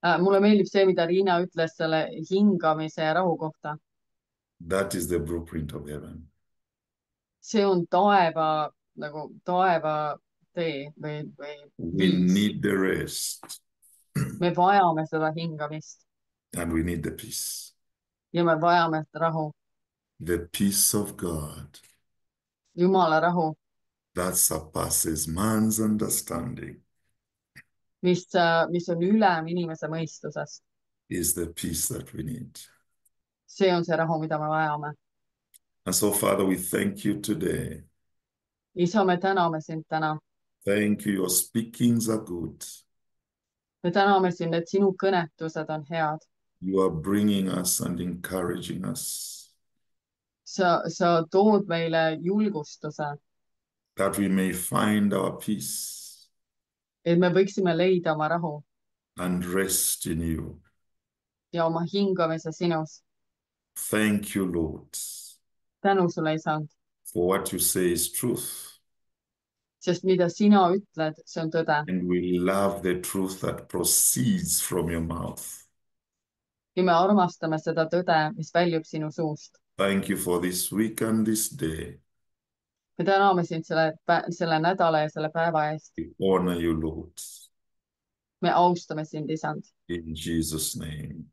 Speaker 3: Mulle meeldib see, mida Riina ütles selle hingamise ja rahu kohta.
Speaker 2: That is the blueprint of heaven.
Speaker 3: See on taeva, nagu taeva tee või
Speaker 2: We
Speaker 3: viis.
Speaker 2: need the rest
Speaker 3: Me vajame seda hingamist
Speaker 2: and we need the peace.
Speaker 3: ja me vajame seda rahu.
Speaker 2: The peace of God
Speaker 3: Jumala rahu,
Speaker 2: that surpasses man's understanding
Speaker 3: mis on ülem inimese mõistusest.
Speaker 2: is the peace that we need.
Speaker 3: See on see rahu, mida me vajame.
Speaker 2: And so, Father, we thank you today.
Speaker 3: Isa, me täname sind täna.
Speaker 2: Thank you. Your speakings are good.
Speaker 3: Me täname sind, et sinu kõnetused on head.
Speaker 2: You are bringing us and encouraging us
Speaker 3: Sa tood meile julgustuse,
Speaker 2: that we may find our peace
Speaker 3: et me võiksime leida oma rahu
Speaker 2: and rest in you.
Speaker 3: ja oma hingamise sinus.
Speaker 2: Thank you, Lord,
Speaker 3: Tänu sulle, Isand,
Speaker 2: for what you say is truth.
Speaker 3: sest mida sina ütled, see on tõde.
Speaker 2: And we love the truth that proceeds from your mouth.
Speaker 3: Ja me armastame seda tõde, mis väljub sinu suust.
Speaker 2: Thank you for this week and this day.
Speaker 3: Me täname sind selle nädala ja selle päeva eest.
Speaker 2: We honor you, Lord.
Speaker 3: Me austame sind, Isand,
Speaker 2: In Jesus' name.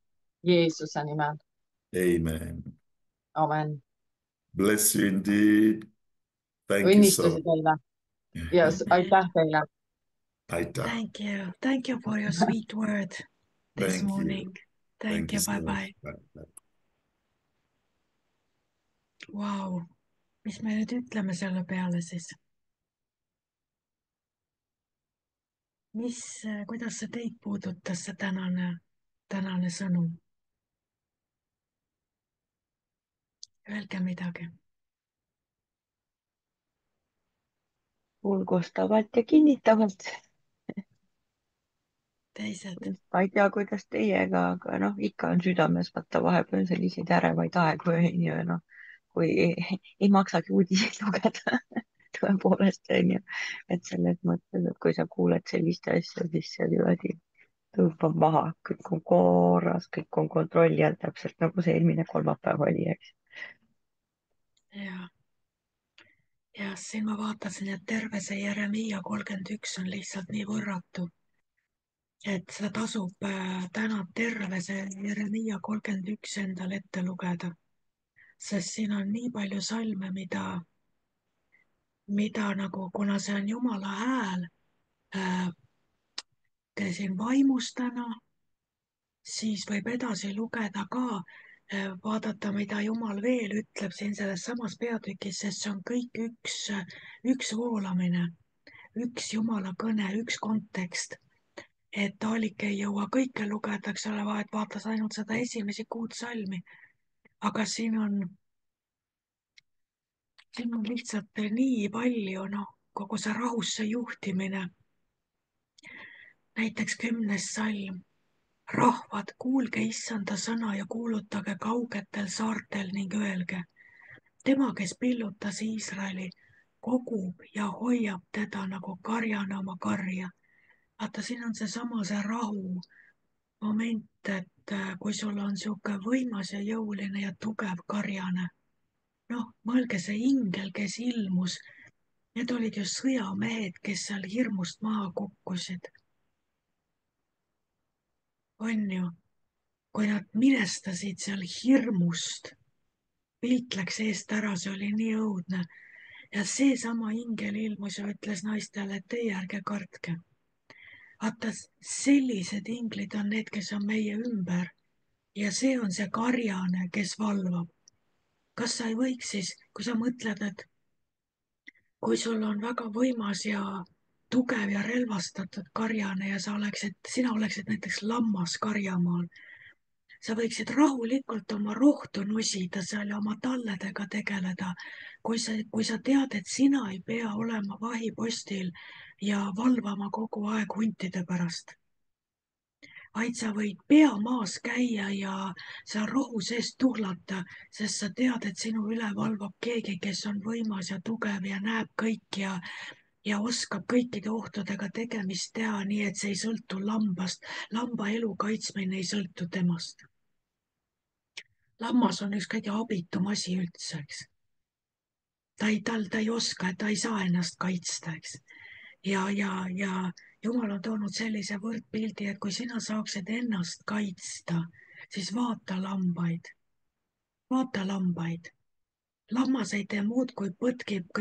Speaker 3: Jeesuse nimel.
Speaker 2: Amen.
Speaker 3: Amen.
Speaker 2: Bless you indeed. Thank you so
Speaker 3: Õnnistusi teile ja aitäh teile.
Speaker 2: Aitäh.
Speaker 1: Thank you for your sweet word this
Speaker 2: Thank you.
Speaker 1: morning. Thank you.
Speaker 2: so much.
Speaker 1: Bye-bye.
Speaker 2: Bye.
Speaker 1: Vau, mis me nüüd ütleme selle peale siis? Kuidas see teid puudutas, see tänane sõnum? Öelge midagi.
Speaker 4: Julgustavalt ja kinnitavalt.
Speaker 1: Teised.
Speaker 4: Ma ei tea, kuidas teiega, aga ikka on südames, vaata vahepeal selliseid ärevaid aegu ja kui ei maksagi uudiseid lugeda, tõepoolest on ju, et selles mõttes, et kui sa kuuled sellist asja, siis see niimoodi tõmbab maha, kõik on korras, kõik on kontrolli all, täpselt nagu see eelmine kolmapäev oli, eks.
Speaker 1: Ja siin ma vaatasin, et terve see Jeremiia 31 on lihtsalt nii võrratu, et seda tasub täna terve see Jeremiia 31 endale ette lugeda, sest siin on nii palju salme, mida nagu, kuna see on Jumala hääl, käisin vaimus täna, siis võib edasi lugeda ka, vaadata, mida Jumal veel ütleb siin selles samas peatükis, sest see on kõik üks voolamine, üks Jumala kõne, üks kontekst. Et Aalik ei jõua kõike lugeda, eks ole, vaid vaatas ainult seda esimesi 6 salmi. Aga siin on siin on lihtsalt nii palju, kogu see rahusse juhtimine. Näiteks 10. salm. Rahvad, kuulge issanda sõna ja kuulutage kaugetel saartel ning öelge. Tema, kes pillutas Iisraeli, kogub ja hoiab teda nagu karjane oma karja. Vaata, siin on see rahu moment, et kui sul on sihuke võimas ja jõuline ja tugev karjane, mõelge see ingel, kes ilmus, need olid ju sõjamehed, kes seal hirmust maha kukkusid. On ju, kui nad minestasid seal hirmust, pilt läks eest ära, see oli nii õudne. Ja seesama ingel ilmus ja ütles naistele, et teie ärge kartke. Vaata, sellised inglid on need, kes on meie ümber ja see on see karjane, kes valvab. Kas sa ei võiks siis, kui sa mõtled, et kui sul on väga võimas ja tugev ja relvastatud karjane ja sina oleksid näiteks lammas karjamaal, sa võiksid rahulikult oma rohtu nusida seal ja oma talledega tegeleda. Kui sa tead, et sina ei pea olema vahipostil ja valvama kogu aeg huntide pärast, vaid sa võid pea maas käia ja seal rohu sees tuhlata, sest sa tead, et sinu üle valvab keegi, kes on võimas ja tugev ja näeb kõik ja oskab kõikide ohtudega tegemist teha, nii et see ei sõltu lambast. Lamba elu kaitsmine ei sõltu temast. Lammas on üks kõige abitum asi üldse, eks. Ta ei oska, ta ei saa ennast kaitsta, eks. Ja Jumal on toonud sellise võrdpildi, et kui sina saaksid ennast kaitsta, siis vaata lambaid. Vaata lambaid. Lammas ei tee muud, kui põtkib,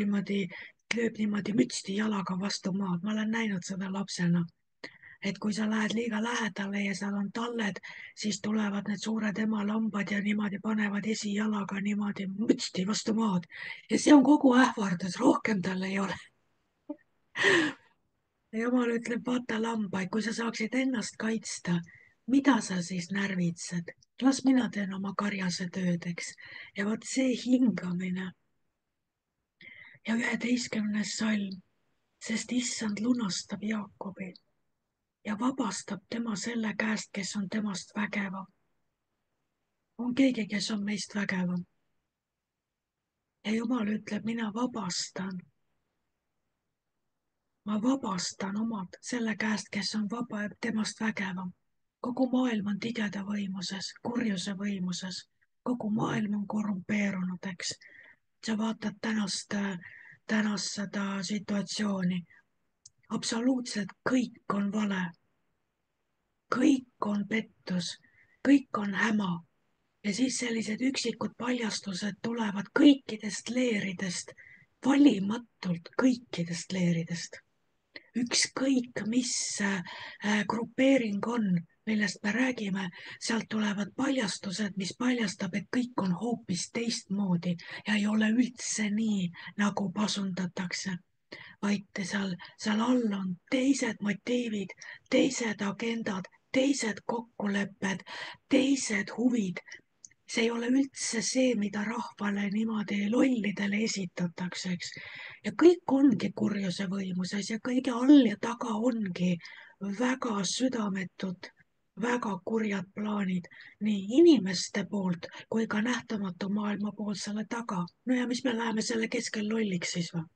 Speaker 1: lööb niimoodi mütsti jalaga vastu maad. Ma olen näinud seda lapsena. Et kui sa lähed liiga lähedale ja seal on talled, siis tulevad need suured emalambad ja niimoodi panevad esijalaga niimoodi mütsti vastu maad. Ja see on kogu ähvardus, rohkem tal ei ole. Jumal ütleb, vaata lambaid, kui sa saaksid ennast kaitsta, mida sa siis närvitsed? Las mina teen oma karjase tööd, eks. Ja vot see hingamine. Ja 11. salm, sest issand lunastab Jaakobi ja vabastab tema selle käest, kes on temast vägevam. On keegi, kes on meist vägevam. Ja Jumal ütleb, mina vabastan. Ma vabastan omad selle käest, kes on vaba ja temast vägevam. Kogu maailm on tigeda võimuses, kurjuse võimuses. Kogu maailm on korrumpeerunud, eks. Sa vaatad tänast seda situatsiooni. Absoluutselt kõik on vale. Kõik on pettus. Kõik on häma. Ja siis sellised üksikud paljastused tulevad kõikidest leeridest, valimatult kõikidest leeridest. Ükskõik, mis grupeering on, millest me räägime, sealt tulevad paljastused, mis paljastab, et kõik on hoopis teistmoodi ja ei ole üldse nii, nagu pasundatakse, vaid seal all on teised motiivid, teised agendad, teised kokkulepped, teised huvid. See ei ole üldse see, mida rahvale niimoodi lollidele esitatakse, eks. Ja kõik ongi kurjuse võimuses ja kõige all ja taga ongi väga südametud, väga kurjad plaanid nii inimeste poolt kui ka nähtamatu maailma poolt selle taga. No ja mis me läheme selle keskel lolliks siis või?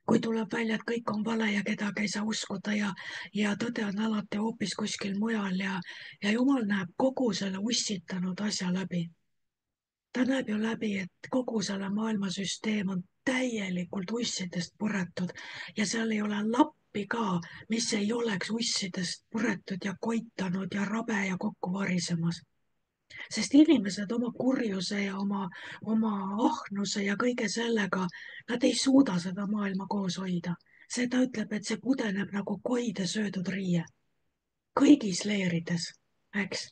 Speaker 1: Kui tuleb välja, et kõik on vale ja kedagi ei saa uskuda ja tõde on alati hoopis kuskil mujal ja Jumal näeb kogu selle ussitanud asja läbi. Ta näeb ju läbi, et kogu selle maailmasüsteem on täielikult ussidest puretud ja seal ei ole lappi ka, mis ei oleks ussidest puretud ja koitanud ja rabe ja kokku varisemas. Sest inimesed oma kurjuse ja oma ahnuse ja kõige sellega, nad ei suuda seda maailma koos hoida. See ta ütleb, et see pudeneb nagu koide söödud riie. Kõigis leerides, eks.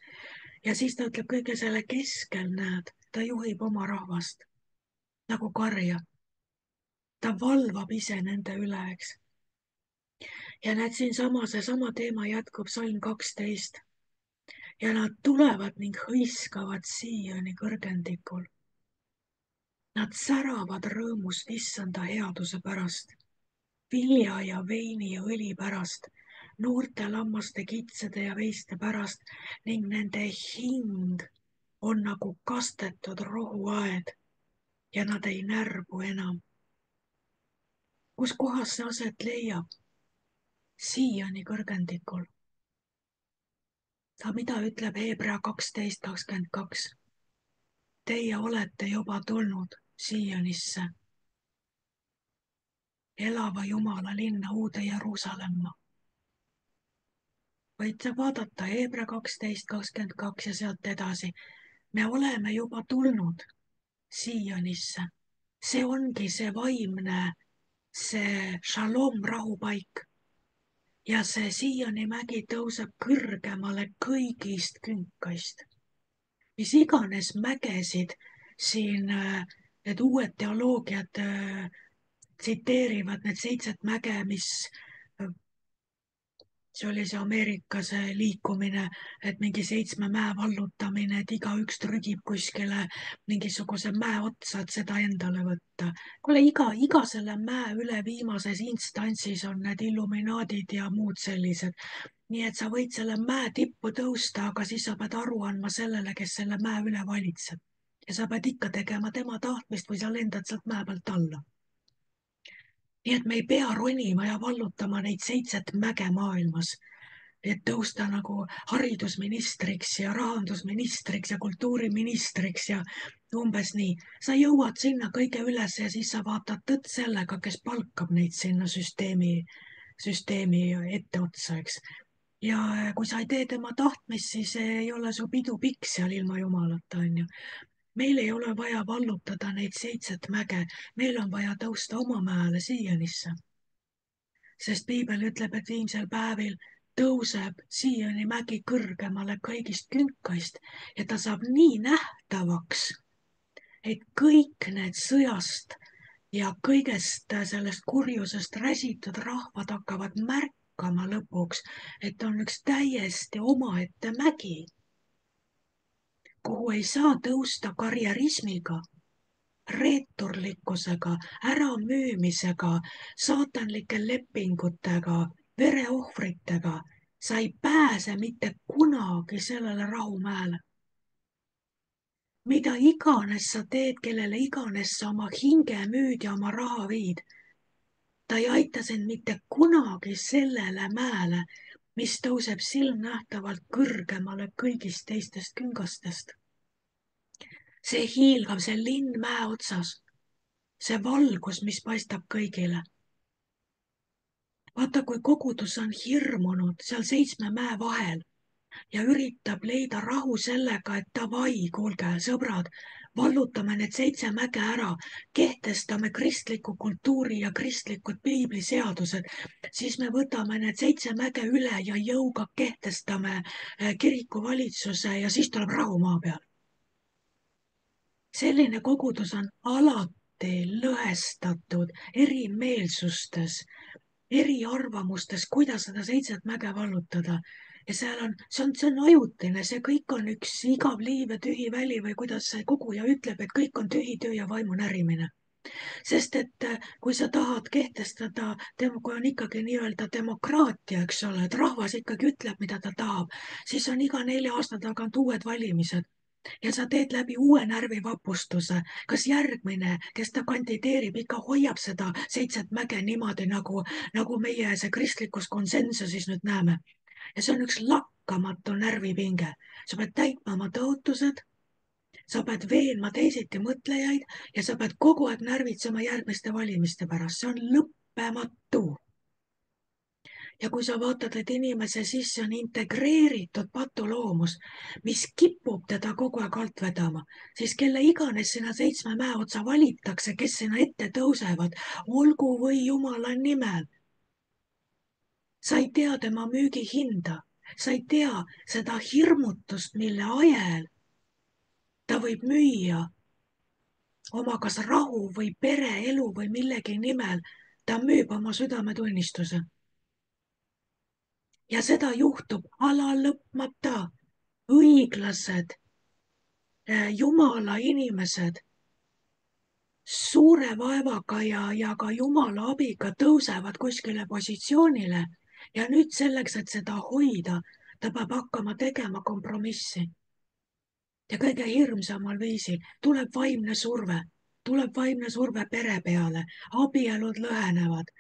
Speaker 1: Ja siis ta ütleb, kõige selle keskel, näed, ta juhib oma rahvast nagu karja. Ta valvab ise nende üle, eks. Ja näed, seesama teema jätkub salm 12. Ja nad tulevad ning hõiskavad Siioni kõrgendikul. Nad säravad rõõmust issanda headuse pärast, vilja ja veini ja õli pärast, noorte lammaste, kitsede ja veiste pärast ning nende hing on nagu kastetud rohuaed ja nad ei närbu enam. Kus kohas see aset leiab? Siiani kõrgendikul. Aga mida ütleb Hebra 12:22? Teie olete juba tulnud Siionisse, elava Jumala linna, uude Jeruusalemma. Võite vaadata Hebra 12:22 ja sealt edasi. Me oleme juba tulnud Siionisse. See ongi see vaimne, see šalom rahupaik. Ja see Sioni mägi tõuseb kõrgemale kõigist künkaist. Mis iganes mägesid siin need uued teoloogiad tsiteerivad, need 7 mäge, mis see oli see Ameerika see liikumine, et mingi 7 mäe vallutamine, et igaüks trügib kuskile mingisuguse mäe otsa, et seda endale võtta. Kuule, iga selle mäe üle viimases instantsis on need illuminaadid ja muud sellised. Nii et sa võid selle mäe tippu tõusta, aga siis sa pead aru andma sellele, kes selle mäe üle valitseb. Ja sa pead ikka tegema tema tahtmist või sa lendad sealt mäe pealt alla. Nii et me ei pea ronima ja vallutama neid 7 mäge maailmas, et tõusta nagu haridusministriks ja rahandusministriks ja kultuuriministriks ja umbes nii. Sa jõuad sinna kõige üles ja siis sa vaatad tõtt sellega, kes palkab neid sinna süsteemi etteotsa, eks. Ja kui sa ei tee tema tahtmist, siis ei ole su pidu pikk seal ilma Jumalata, on ju. Meil ei ole vaja vallutada neid 7 mäge, meil on vaja tõusta oma mäele Siianisse. Sest piibel ütleb, et viimsel päevil tõuseb Sioni mägi kõrgemale kõigist künkaist ja ta saab nii nähtavaks, et kõik need sõjast ja kõigest sellest kurjusest räsitud rahvad hakkavad märkama lõpuks, et on üks täiesti omaette mägi, kuhu ei saa tõusta karjerismiga, reeturlikkusega, äramüümisega, saatanlike lepingutega, vereohvritega. Sa ei pääse mitte kunagi sellele rahumäele. Mida iganes sa teed, kellele iganes sa oma hinge müüd ja oma raha viid, ta ei aita sind mitte kunagi sellele mäele, mis tõuseb silmnähtavalt kõrgemale kõigist teistest küngastest. See hiilgav, see linn mäe otsas, see valgus, mis paistab kõigile. Vaata, kui kogudus on hirmunud seal 7 mäe vahel ja üritab leida rahu sellega, et davai, kuulge, sõbrad, vallutame need 7 mäge ära, kehtestame kristliku kultuuri ja kristlikud piibliseadused, siis me võtame need 7 mäge üle ja jõuga kehtestame kirikuvalitsuse ja siis tuleb rahu maa peal. Selline kogudus on alati lõhestatud erimeelsustes, eriarvamustes, kuidas seda 7 mäge vallutada. Ja see on ajutine, see kõik on üks igav liiv ja tühi väli või kuidas see koguja ütleb, et kõik on tühi töö ja vaimu närimine. Sest et kui sa tahad kehtestada, kui on ikkagi nii-öelda demokraatia, eks ole, et rahvas ikkagi ütleb, mida ta tahab, siis on iga 4 aasta tagant uued valimised. Ja sa teed läbi uue närvivapustuse, kas järgmine, kes ta kandideerib, ikka hoiab seda 7 mäge niimoodi, nagu meie see kristlikus konsensusis nüüd näeme. Ja see on üks lakkamatu närvipinge. Sa pead täitma oma tõotused, sa pead veenma teisiti mõtlejaid ja sa pead kogu aeg närvitsema järgmiste valimiste pärast. See on lõppematu. Ja kui sa vaatad, et inimese sisse on integreeritud patuloomus, mis kipub teda kogu aeg alt vedama, siis kelle iganes sinna 7 mäe otsa valitakse, kes sinna ette tõusevad, olgu või Jumala nimel. Sa ei tea tema müügihinda, sa ei tea seda hirmutust, mille ajel ta võib müüa oma kas rahu või pereelu või millegi nimel, ta müüb oma südametunnistuse. Ja seda juhtub alalõpmata. Õiglased, Jumala inimesed suure vaevaga ja ka Jumala abiga tõusevad kuskile positsioonile ja nüüd selleks, et seda hoida, ta peab hakkama tegema kompromissi. Ja kõige hirmsamal viisil tuleb vaimne surve pere peale, abielud lõhenevad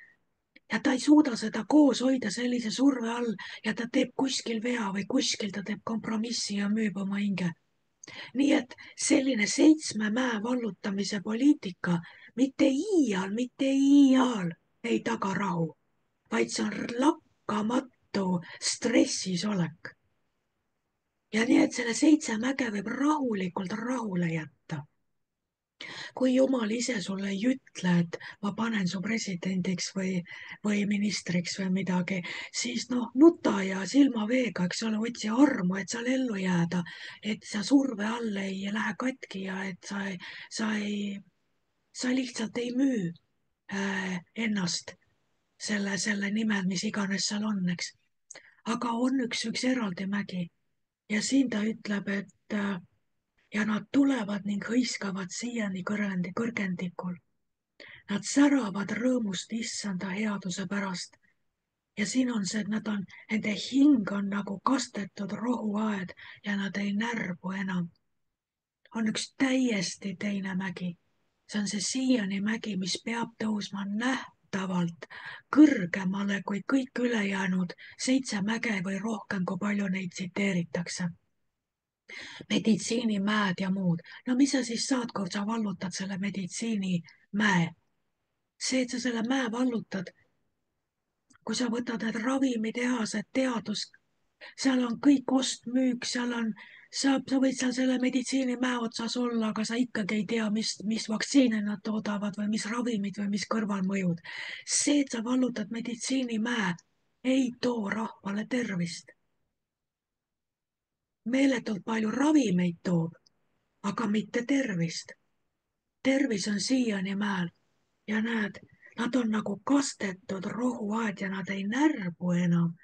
Speaker 1: ja ta ei suuda seda koos hoida sellise surve all ja ta teeb kuskil vea või kuskil ta teeb kompromissi ja müüb oma hinge. Nii et selline 7 mäe vallutamise poliitika mitte iial ei taga rahu, vaid see on lakkamatu stressis olek. Ja nii, et selle 7 mäge võib rahulikult rahule jätta. Kui Jumal ise sulle ei ütle, et ma panen su presidendiks või ministriks või midagi, siis nuta ja silmaveega, eks ole, otsi armu, et seal ellu jääda, et sa surve all ei lähe katki ja et sa lihtsalt ei müü ennast selle nimel, mis iganes seal on, eks. Aga on üks eraldi mägi ja siin ta ütleb, et ja nad tulevad ning hõiskavad siiani kõrgendikul. Nad säravad rõõmust issanda headuse pärast. Ja siin on see, et nende hing on nagu kastetud rohuaed ja nad ei närbu enam. On üks täiesti teine mägi. See on see siiani mägi, mis peab tõusma nähtavalt kõrgemale kui kõik ülejäänud 7 mäge või rohkem, kui palju neid tsiteeritakse. Meditsiinimäed ja muud. No mis sa siis saad, kui sa vallutad selle meditsiinimäe? See, et sa selle mäe vallutad, kui sa võtad need ravimitehased, teadus, seal on kõik ostmüük, sa võid seal selle meditsiinimäe otsas olla, aga sa ikkagi ei tea, mis vaktsiine nad toodavad või mis ravimid või mis kõrvalmõjud. See, et sa vallutad meditsiinimäe, ei too rahvale tervist. Meeletult palju ravimeid toob, aga mitte tervist. Tervis on siiani mäel ja näed, nad on nagu kastetud rohuaed ja nad ei närbu enam,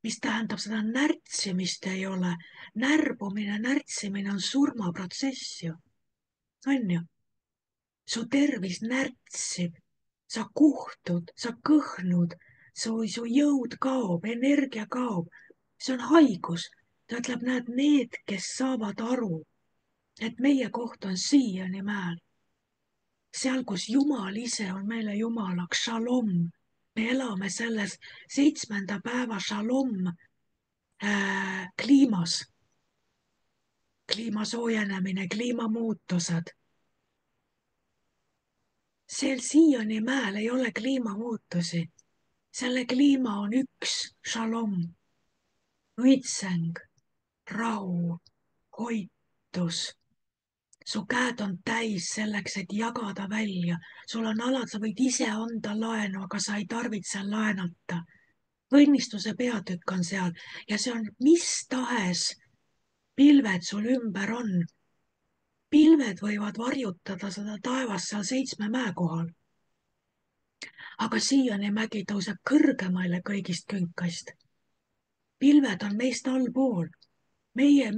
Speaker 1: mis tähendab seda närtsimist ei ole. Närtsimine on surmaprotsess ju. On ju? Su tervis närtsib, sa kuhtud, sa kõhnud, su jõud kaob, energia kaob. See on haigus. Ta ütleb, näed, need, kes saavad aru, et meie koht on siiani mäel. Seal, kus Jumal ise on meile Jumalaks, šalom. Me elame selles 7. päeva šalom kliimas. Kliima soojenemine, kliimamuutused. Seal siiani mäel ei ole kliimamuutusi. Selle kliima on üks šalom. Õitseng, rahu, hoitus. Su käed on täis selleks, et jagada välja. Sul on alati, sa võid ise anda laenu, aga sa ei tarvitse laenata. Õnnistuse peatükk on seal ja see on mis tahes pilved sul ümber on. Pilved võivad varjutada seda taevast seal 7 mäe kohal. Aga siiani mägi tõuseb kõrgemale kõigist künkaist. Pilved on meist allpool. Meie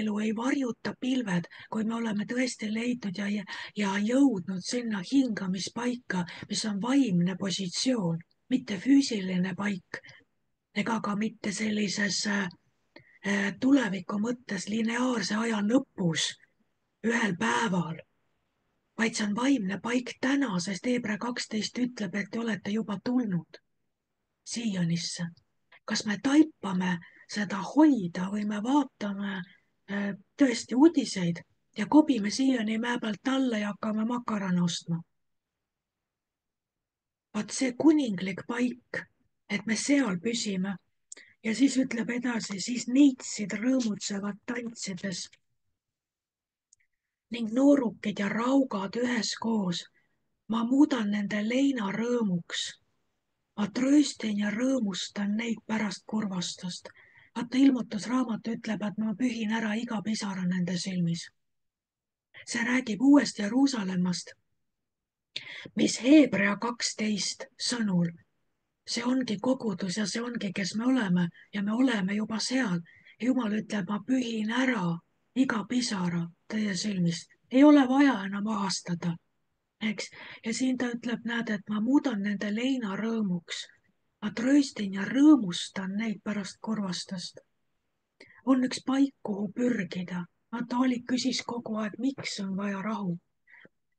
Speaker 1: elu ei varjuta pilved, kui me oleme tõesti leidnud ja jõudnud sinna hingamispaika, mis on vaimne positsioon, mitte füüsiline paik, ega ka mitte sellises tuleviku mõttes lineaarse aja lõpus ühel päeval, vaid see on vaimne paik täna, sest Hebra 12 ütleb, et te olete juba tulnud siianisse. Kas me taipame seda hoida või me vaatame tõesti uudiseid ja kobime siiani mäe pealt alla ja hakkame makarana ostma. Vaat see kuninglik paik, et me seal püsime ja siis ütleb edasi, siis neitsid rõõmutsevad tantsides ning noorukid ja raugad üheskoos. Ma muudan nende leina rõõmuks. Ma trööstin ja rõõmustan neid pärast kurvastust. Vaata, ilmutusraamat ütleb, et ma pühin ära iga pisara nende silmis. See räägib uuest Jeruusalemmast, mis Hebra 12 sõnul. See ongi kogudus ja see ongi, kes me oleme ja me oleme juba seal. Jumal ütleb, ma pühin ära iga pisara teie silmist. Ei ole vaja enam ahastada. eks. Ja siin ta ütleb, näed, et ma muudan nende leina rõõmuks. Ma trööstin ja rõõmustan neid pärast kurvastust. On üks paik, kuhu pürgida. Vaata, Aalik küsis kogu aeg, miks on vaja rahu.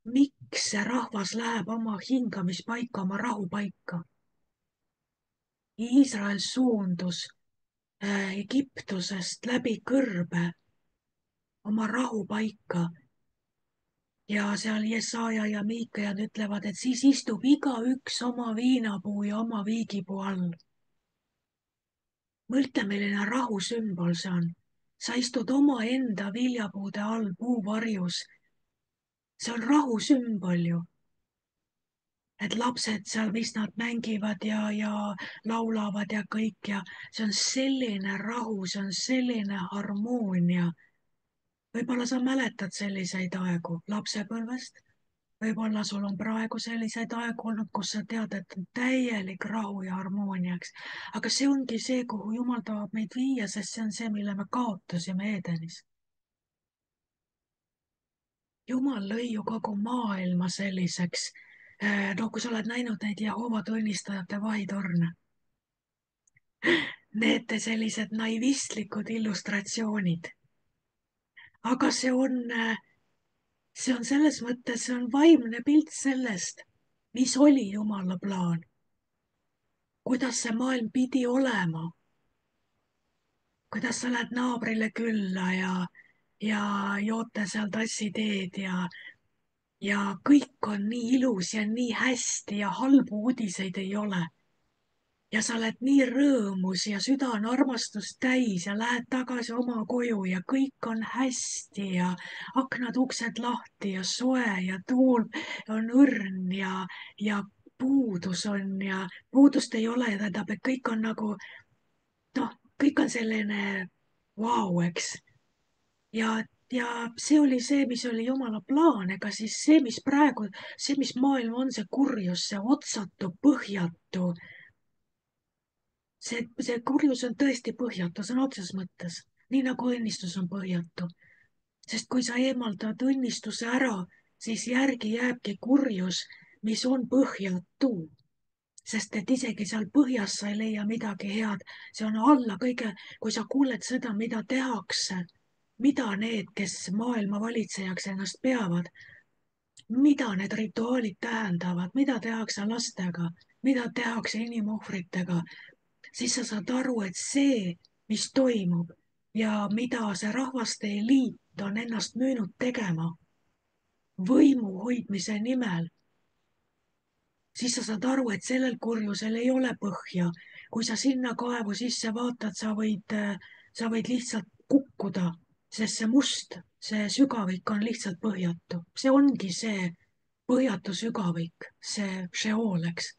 Speaker 1: Miks see rahvas läheb oma hingamispaika, oma rahupaika? Iisrael suundus Egiptusest läbi kõrbe oma rahupaika ja seal Jesaja ja Miikajad ütlevad, et siis istub igaüks oma viinapuu ja oma viigipuu all. Mõtle, milline rahu sümbol see on. Sa istud omaenda viljapuude all puuvarjus. See on rahu sümbol ju. Et lapsed seal, mis nad mängivad ja laulavad ja kõik ja see on selline rahu, see on selline harmoonia. Võib-olla sa mäletad selliseid aegu lapsepõlvest. Võib-olla sul on praegu selliseid aegu olnud, kus sa tead, et on täielik rahu ja harmooniaks. Aga see ongi see, kuhu Jumal tahab meid viia, sest see on see, mille me kaotasime Edenis. Jumal lõi ju kogu maailma selliseks. No kui sa oled näinud neid Jehoova tunnistajate vahitorne. Need sellised naivistlikud illustratsioonid. Aga see on selles mõttes, see on vaimne pilt sellest, mis oli Jumala plaan. Kuidas see maailm pidi olema. Kuidas sa lähed naabrile külla ja joote seal tassiteed ja kõik on nii ilus ja nii hästi ja halbu uudiseid ei ole. Ja sa oled nii rõõmus ja süda on armastust täis ja lähed tagasi oma koju ja kõik on hästi ja aknad-uksed lahti ja soe ja tuul on õrn ja puudus on ja puudust ei ole ja tähendab, et kõik on nagu, noh, kõik on selline vau, eks. Ja see oli see, mis oli Jumala plaan, ega siis see, mis praegu, see, mis maailm on, see kurjus, see otsatu, põhjatu, see kurjus on tõesti põhjatu sõna otseses mõttes, nii nagu õnnistus on põhjatu. Sest kui sa eemaldad õnnistuse ära, siis järgi jääbki kurjus, mis on põhjatu. Sest et isegi seal põhjas sa ei leia midagi head, see on alla kõige, kui sa kuuled seda, mida tehakse, mida need, kes maailma valitsejaks ennast peavad, mida need rituaalid tähendavad, mida tehakse lastega, mida tehakse inimohvritega, siis sa saad aru, et see, mis toimub ja mida see rahvaste eliit on ennast müünud tegema võimu hoidmise nimel, siis sa saad aru, et sellel kurjusel ei ole põhja. Kui sa sinna kaevu sisse vaatad, sa võid lihtsalt kukkuda, sest see must, see sügavik on lihtsalt põhjatu. See ongi see põhjatu sügavik, see šeool, eks.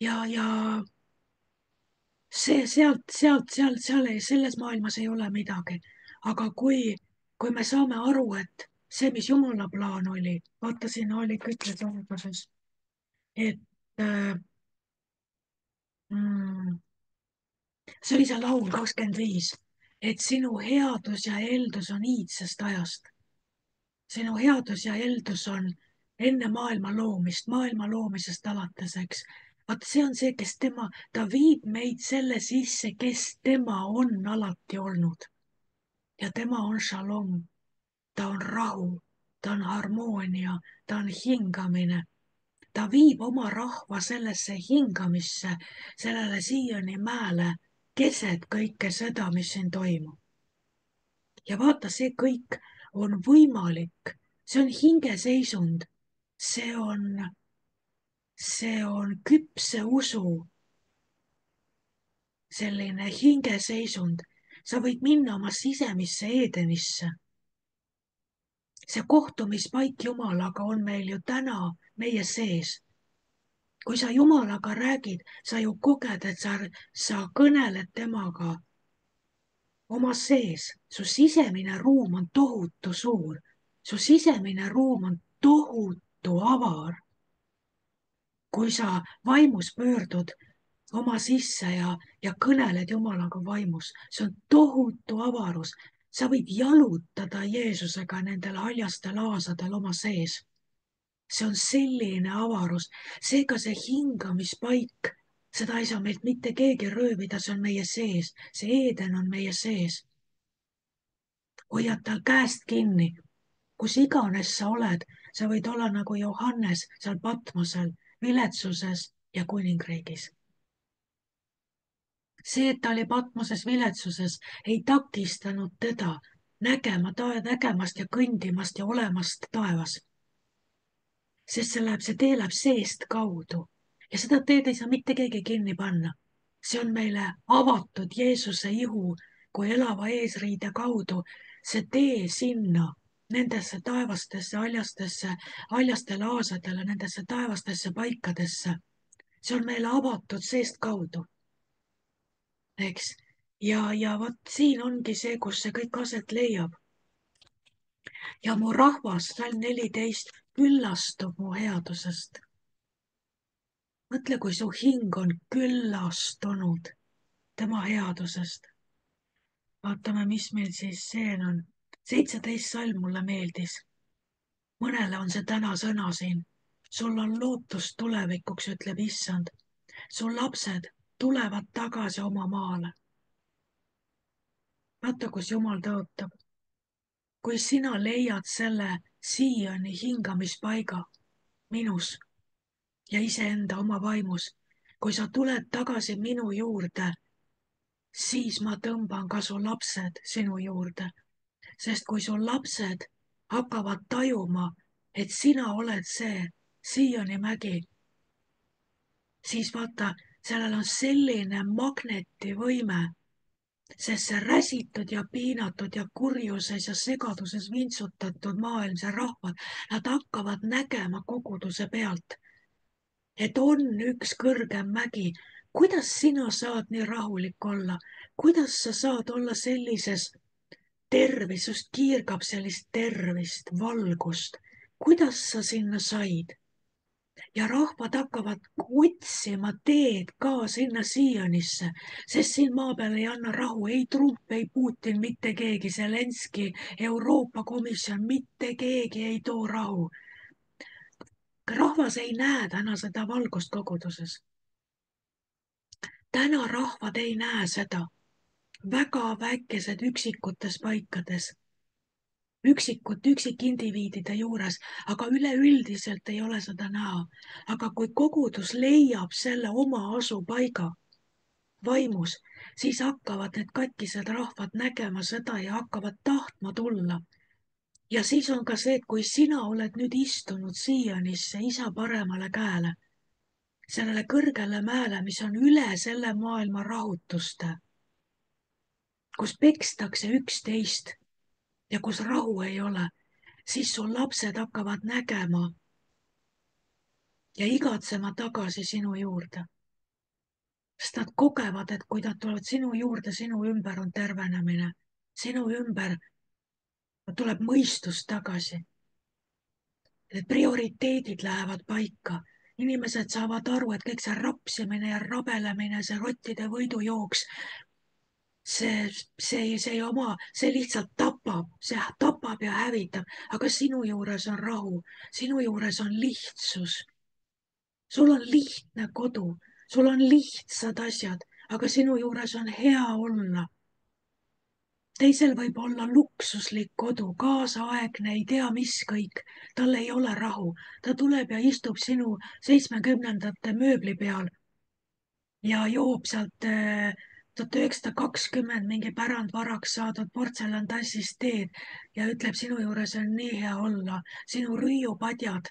Speaker 1: Ja selles maailmas ei ole midagi. Aga kui me saame aru, et see, mis Jumala plaan oli, vaata siin Aalik ütles alguses, et see oli see laul 25, et sinu headus ja eeldus on iidsest ajast. Sinu headus ja eeldus on enne maailma loomisest alates, eks. Vaat see on see, kes ta viib meid selle sisse, kes tema on alati olnud. Ja tema on šalom, ta on rahu, ta on harmoonia, ta on hingamine. Ta viib oma rahva sellesse hingamisse, sellele Sioni mäele, keset kõike seda, mis siin toimub. Ja vaata, see kõik on võimalik, see on hingeseisund, see on küpse usu selline hingeseisund. Sa võid minna oma sisemisse Edenisse. See kohtumispaik Jumalaga on meil ju täna meie sees. Kui sa Jumalaga räägid, sa ju koged, et sa kõneled temaga oma sees. Su sisemine ruum on tohutu suur. Su sisemine ruum on tohutu avar. Kui sa vaimus pöördud oma sisse ja kõneled Jumalaga vaimus, see on tohutu avarus. Sa võid jalutada Jeesusega nendel haljastel aasadel oma sees. see on selline avarus, seega see hingamispaik, seda ei saa meilt mitte keegi röövida, see on meie sees, see Eeden on meie sees. Hoiad tal käest kinni, kus iganes sa oled, sa võid olla nagu Johannes seal Patmosel, viletsuses ja kuningriigis. See, et ta oli Patmoses viletsuses, ei takistanud teda nägemast ja kõndimast ja olemast taevas. Sest see tee läheb seest kaudu ja seda teed ei saa mitte keegi kinni panna. See on meile avatud Jeesuse ihu kui elava eesriide kaudu. See tee sinna, nendesse taevastesse haljastele aasadele, nendesse taevastesse paikadesse. See on meile avatud seest kaudu. Eks? Ja vot siin ongi see, kus see kõik aset leiab. Ja mu rahvas, salm 14, küllastub mu headusest. Mõtle, kui su hing on küllastunud tema headusest. Vaatame, mis meil siis siin on. 17 salm mulle meeldis. Mõnele on see täna sõna siin. Sul on lootust tulevikuks, ütleb issand. Su lapsed tulevad tagasi oma maale. Vaata, kus Jumal tõotab. Kui sina leiad selle siiani hingamispaiga minus ja iseenda oma vaimus, kui sa tuled tagasi minu juurde, siis ma tõmban ka su lapsed sinu juurde. Sest kui su lapsed hakkavad tajuma, et sina oled see Siioni mägi, siis vaata, sellel on selline magnetivõime, sest see räsitud ja piinatud ja kurjuses ja segaduses vintsutatud maailmse rahvad, nad hakkavad nägema koguduse pealt, et on üks kõrgem mägi. Kuidas sina saad nii rahulik olla? Kuidas sa saad olla sellises tervis, just kiirgab sellist tervist, valgust? Kuidas sa sinna said? Ja rahvad hakkavad otsima teed ka sinna Siionisse, sest siin maa peal ei anna rahu ei Trump, ei Putin, mitte keegi, Zelenski, Euroopa Komisjon, mitte keegi ei too rahu. Rahvas ei näe täna seda valgust koguduses. Täna rahvad ei näe seda. Väga väikesed üksikutes paikades. Üksikindiviidide juures, aga üleüldiselt ei ole seda näha. Aga kui kogudus leiab selle oma asupaiga vaimus, siis hakkavad need katkised rahvad nägema seda ja hakkavad tahtma tulla. Ja siis on ka see, et kui sina oled nüüd istunud Siionisse isa paremale käele, sellele kõrgele mäele, mis on üle selle maailma rahutuste, kus pekstakse üksteist, ja kus rahu ei ole, siis sul lapsed hakkavad nägema ja igatsema tagasi sinu juurde. Sest nad kogevad, et kui nad tulevad sinu juurde, sinu ümber on tervenemine. Sinu ümber tuleb mõistus tagasi. Need prioriteedid lähevad paika. Inimesed saavad aru, et kõik see rapsimine ja rabelemine, see rottide võidujooks, see lihtsalt tapab ja hävitab, aga sinu juures on rahu, sinu juures on lihtsus. Sul on lihtne kodu, sul on lihtsad asjad, aga sinu juures on hea olla. Teisel võib olla luksuslik kodu, kaasaegne, ei tea mis kõik, tal ei ole rahu. Ta tuleb ja istub sinu 70ndate mööbli peal ja joob sealt 1920 mingi pärandvaraks saadud portselantassist teed ja ütleb, sinu juures on nii hea olla, sinu rüüupadjad,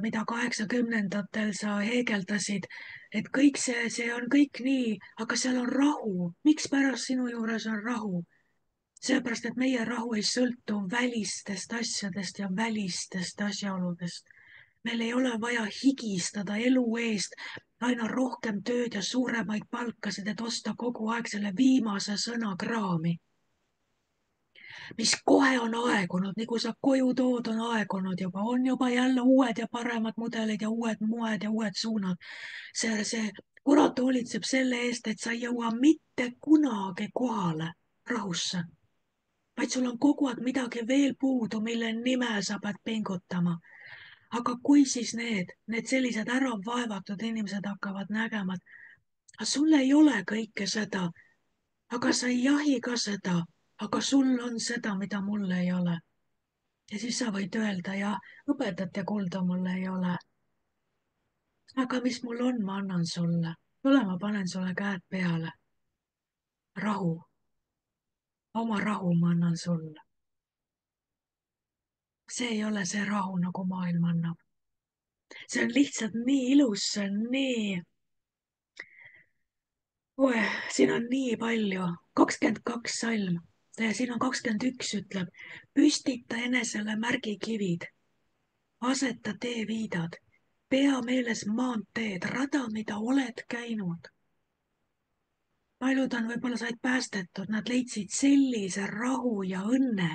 Speaker 1: mida 80ndatel sa heegeldasid, et kõik see on kõik nii, aga seal on rahu. Mikspärast sinu juures on rahu? Seepärast, et meie rahu ei sõltu välistest asjadest ja välistest asjaoludest. Meil ei ole vaja higistada elu eest aina rohkem tööd ja suuremaid palkasid, et osta kogu aeg selle viimase sõna kraami, mis kohe on aegunud, nii kui sa koju tood, on aegunud juba, on juba jälle uued ja paremad mudelid ja uued moed ja uued suunad. See kurat hoolitseb selle eest, et sa ei jõua mitte kunagi kohale rahusse, vaid sul on kogu aeg midagi veel puudu, mille nimel sa pead pingutama. aga kui siis need sellised ära vaevatud inimesed hakkavad nägema, et aga sul ei ole kõike seda, aga sa ei jahi ka seda, aga sul on seda, mida mul ei ole. Ja siis sa võid öelda, jah, hõbedat ja kulda mul ei ole. aga mis mul on, ma annan sulle. tule, ma panen sulle käed peale. rahu, oma rahu ma annan sulle. see ei ole see rahu, nagu maailm annab. see on lihtsalt nii ilus, see on nii. siin on nii palju, 22 salm ja siin on 21 ütleb, püstita enesele märgikivid, aseta teeviidad, pea meeles maanteed, rada, mida oled käinud. paljud on võib-olla said päästetud, nad leidsid sellise rahu ja õnne,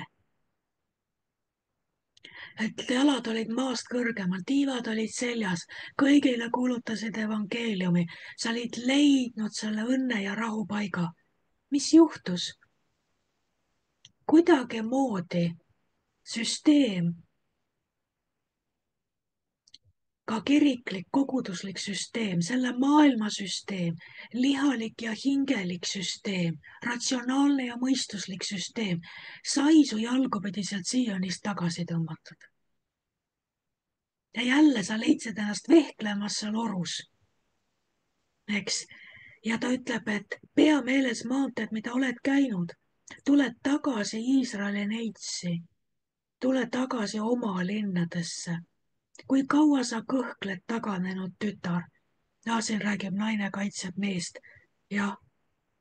Speaker 1: et jalad olid maast kõrgemal, tiivad olid seljas, kõigile kuulutasid evangeeliumi, sa olid leidnud selle õnne ja rahupaiga. mis juhtus? kuidagimoodi süsteem, ka kiriklik koguduslik süsteem, selle maailma süsteem, lihalik ja hingelik süsteem, ratsionaalne ja mõistuslik süsteem sai su jalgupidi sealt Siionist tagasi tõmmatud. ja jälle sa leidsid ennast vehklemas seal orus, eks. ja ta ütleb, et pea meeles maanteed, mida oled käinud, tule tagasi Iisraeli neitsi, tule tagasi oma linnadesse. kui kaua sa kõhkled, taganenud tütar? siin räägib naine kaitseb meest. jah,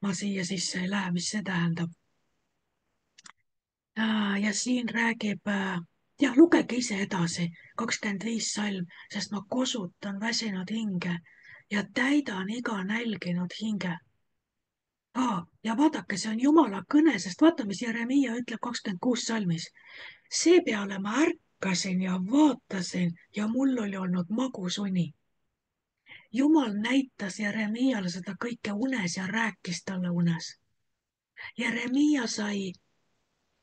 Speaker 1: ma siia sisse ei lähe, mis see tähendab. ja siin räägib, jah, lugege ise edasi, 25 salm, sest ma kosutan väsinud hinge ja täidan iga nälginud hinge. ja vaadake, see on Jumala kõne, sest vaata, mis Jeremiia ütleb 26 salmis. seepeale ma ärkasin ja vaatasin ja mul oli olnud magus uni. Jumal näitas Jeremiale seda kõike unes ja rääkis talle unes. Jeremiia sai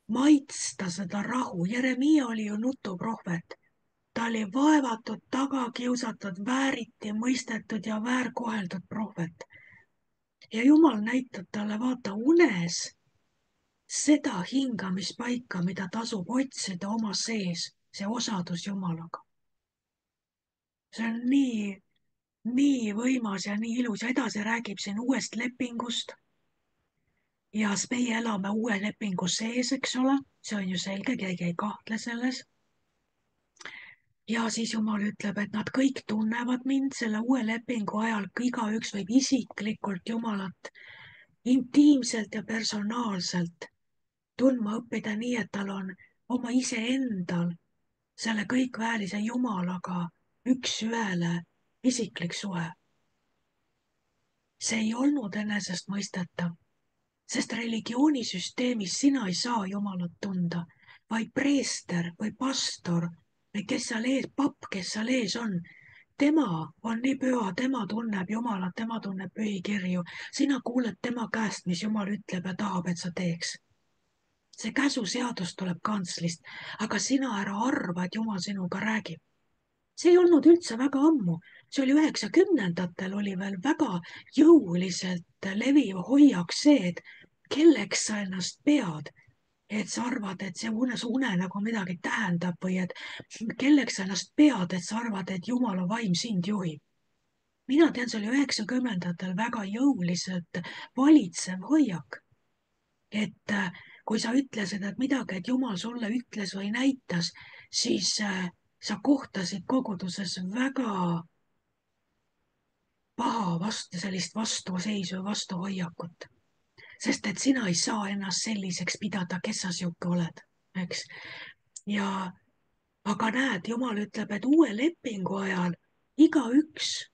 Speaker 1: maitsta seda rahu. Jeremiia oli ju nutuprohvet. ta oli vaevatud, tagakiusatud, vääriti mõistetud ja väärkoheldud prohvet. ja Jumal näitab talle, vaata, unes seda hingamispaika, mida tasub otsida oma sees, see osadus Jumalaga. see on nii võimas ja nii ilus. ja edasi räägib siin uuest lepingust. ja meie elame uue lepingu sees, eks ole, see on ju selge, keegi ei kahtle selles. ja siis Jumal ütleb, et nad kõik tunnevad mind selle uue lepingu ajal, igaüks võib isiklikult Jumalat intiimselt ja personaalselt tundma õppida nii, et tal on oma iseendal selle kõikväelise Jumalaga üks-ühele isiklik suhe. see ei olnud enesestmõistetav, sest religioonisüsteemis sina ei saa Jumalat tunda, vaid preester või pastor või kes seal ees, papp, kes seal ees on, tema on nii püha, tema tunneb Jumalat, tema tunneb pühikirju, sina kuuled tema käest, mis Jumal ütleb ja tahab, et sa teeks. see käsuseadus tuleb kantslist, aga sina ära arva, et Jumal sinuga räägib. see ei olnud üldse väga ammu, see oli 90-ndatel oli veel väga jõuliselt leviv hoiak see, et kelleks sa ennast pead, et sa arvad, et see une nagu midagi tähendab või et kelleks sa ennast pead, et sa arvad, et Jumala vaim sind juhib. mina tean, see oli 90-ndatel väga jõuliselt valitsev hoiak, et kui sa ütlesid, et midagi, et Jumal sulle ütles või näitas, siis sa kohtasid koguduses väga sellist vastuseisu ja vastuhoiakut. sest et sina ei saa ennast selliseks pidada, kes sa sihuke oled, eks. aga näed, Jumal ütleb, et uue lepingu ajal igaüks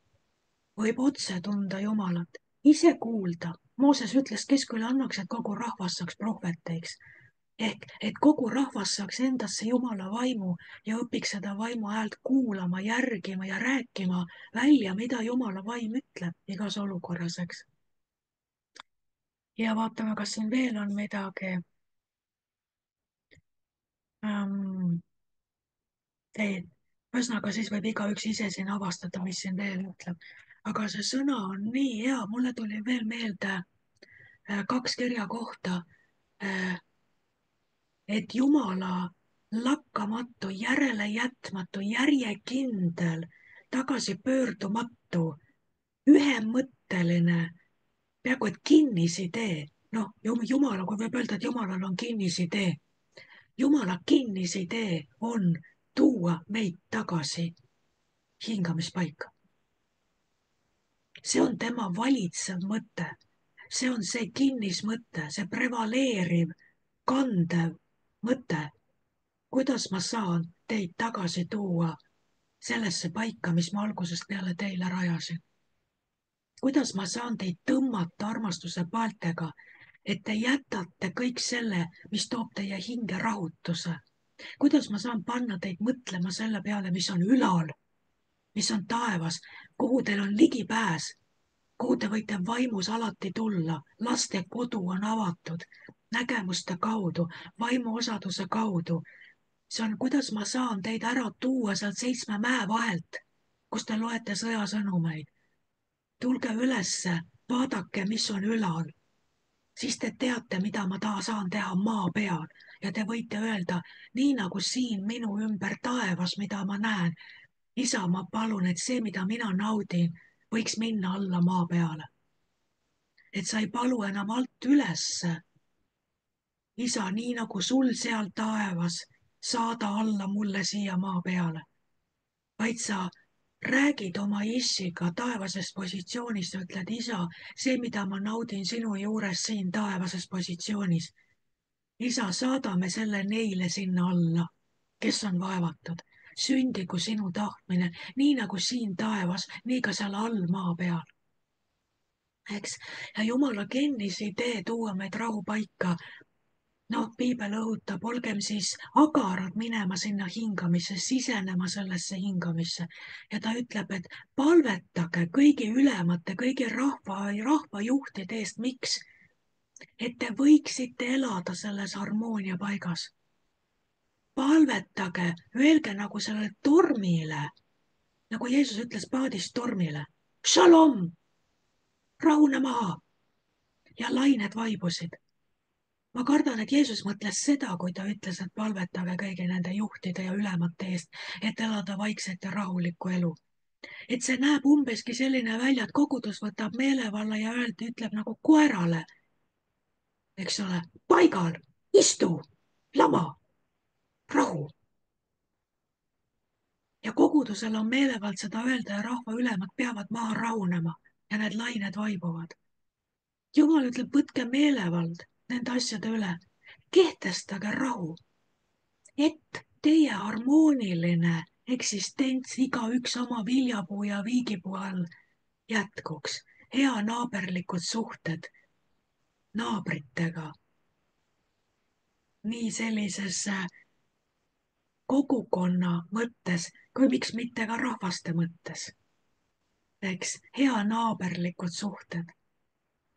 Speaker 1: võib otse tunda Jumalat, ise kuulda. Mooses ütles, kes küll annaks, et kogu rahvas saaks prohveteiks. et kogu rahvas saaks endasse Jumala vaimu ja õpiks seda vaimu häält kuulama, järgima ja rääkima välja, mida Jumala vaim ütleb igas olukorras, eks. ja vaatame, kas siin veel on midagi. Ei, ühesõnaga, siis võib igaüks ise siin avastada, mis siin veel ütleb. aga see sõna on nii hea, mulle tuli veel meelde 2 kirja kohta, et Jumala lakkamatu, järelejätmatu, järjekindel, tagasipöördumatu, ühemõtteline, peaaegu et kinnisidee. noh, Jumala, kui võib öelda, et Jumalal on kinnisidee. Jumala kinnisidee on tuua meid tagasi hingamispaika. see on tema valitsev mõte. see on see kinnismõte, see prevaleeriv, kandev mõte. kuidas ma saan teid tagasi tuua sellesse paika, mis ma algusest peale teile rajasin? kuidas ma saan teid tõmmata armastuse paeltega, et te jätate kõik selle, mis toob teie hinge rahutuse? kuidas ma saan panna teid mõtlema selle peale, mis on ülal, mis on taevas, kuhu teil on ligipääs, kuhu te võite vaimus alati tulla? laste kodu on avatud nägemuste kaudu, vaimuosaduse kaudu. see on, kuidas ma saan teid ära tuua sealt 7 mäe vahelt, kus te loete sõjasõnumeid. tulge ülesse, vaadake, mis on ülal. siis te teate, mida ma saan teha maa peal ja te võite öelda, nii nagu siin minu ümber taevas, mida ma näen. isa, ma palun, et see, mida mina naudin, võiks minna alla maa peale. et sa ei palu enam alt ülesse. isa, nii nagu sul seal taevas, saada alla mulle siia maa peale. vaid sa räägid oma issiga taevasest positsioonist ja ütled, isa, see, mida ma naudin sinu juures siin taevases positsioonis. isa, saadame selle neile sinna alla, kes on vaevatud. sündigu sinu tahtmine, nii nagu siin taevas, nii ka seal all maa peal. eks, ja Jumala kinnisidee tuua meid rahupaika. noh, piibel õhutab, olgem siis agarad minema sinna hingamisse, sisenema sellesse hingamisse. ja ta ütleb, et palvetage kõigi ülemate, kõigi rahvajuhtide eest. miks? et te võiksite elada selles harmoonia paigas. palvetage, öelge nagu sellele tormile, nagu Jeesus ütles paadist tormile, šalom, rahune maha. ja lained vaibusid. ma kardan, et Jeesus mõtles seda, kui ta ütles, et palvetage kõigi nende juhtide ja ülemate eest, et elada vaikset ja rahulikku elu. et see näeb umbeski selline välja, et kogudus võtab meelevalla ja ütleb nagu koerale, eks ole, paigal, istu, lama, rahu. ja kogudusel on meelevald seda öelda ja rahva ülemad peavad maha rahunema ja need lained vaibuvad. Jumal ütleb, võtke meelevald nende asjade üle, kehtestage rahu, et teie harmooniline eksistents igaüks oma viljapuu ja viigipuu all jätkuks. heanaaberlikud suhted naabritega. nii sellises kogukonna mõttes, kui miks mitte ka rahvaste mõttes. eks, heanaaberlikud suhted.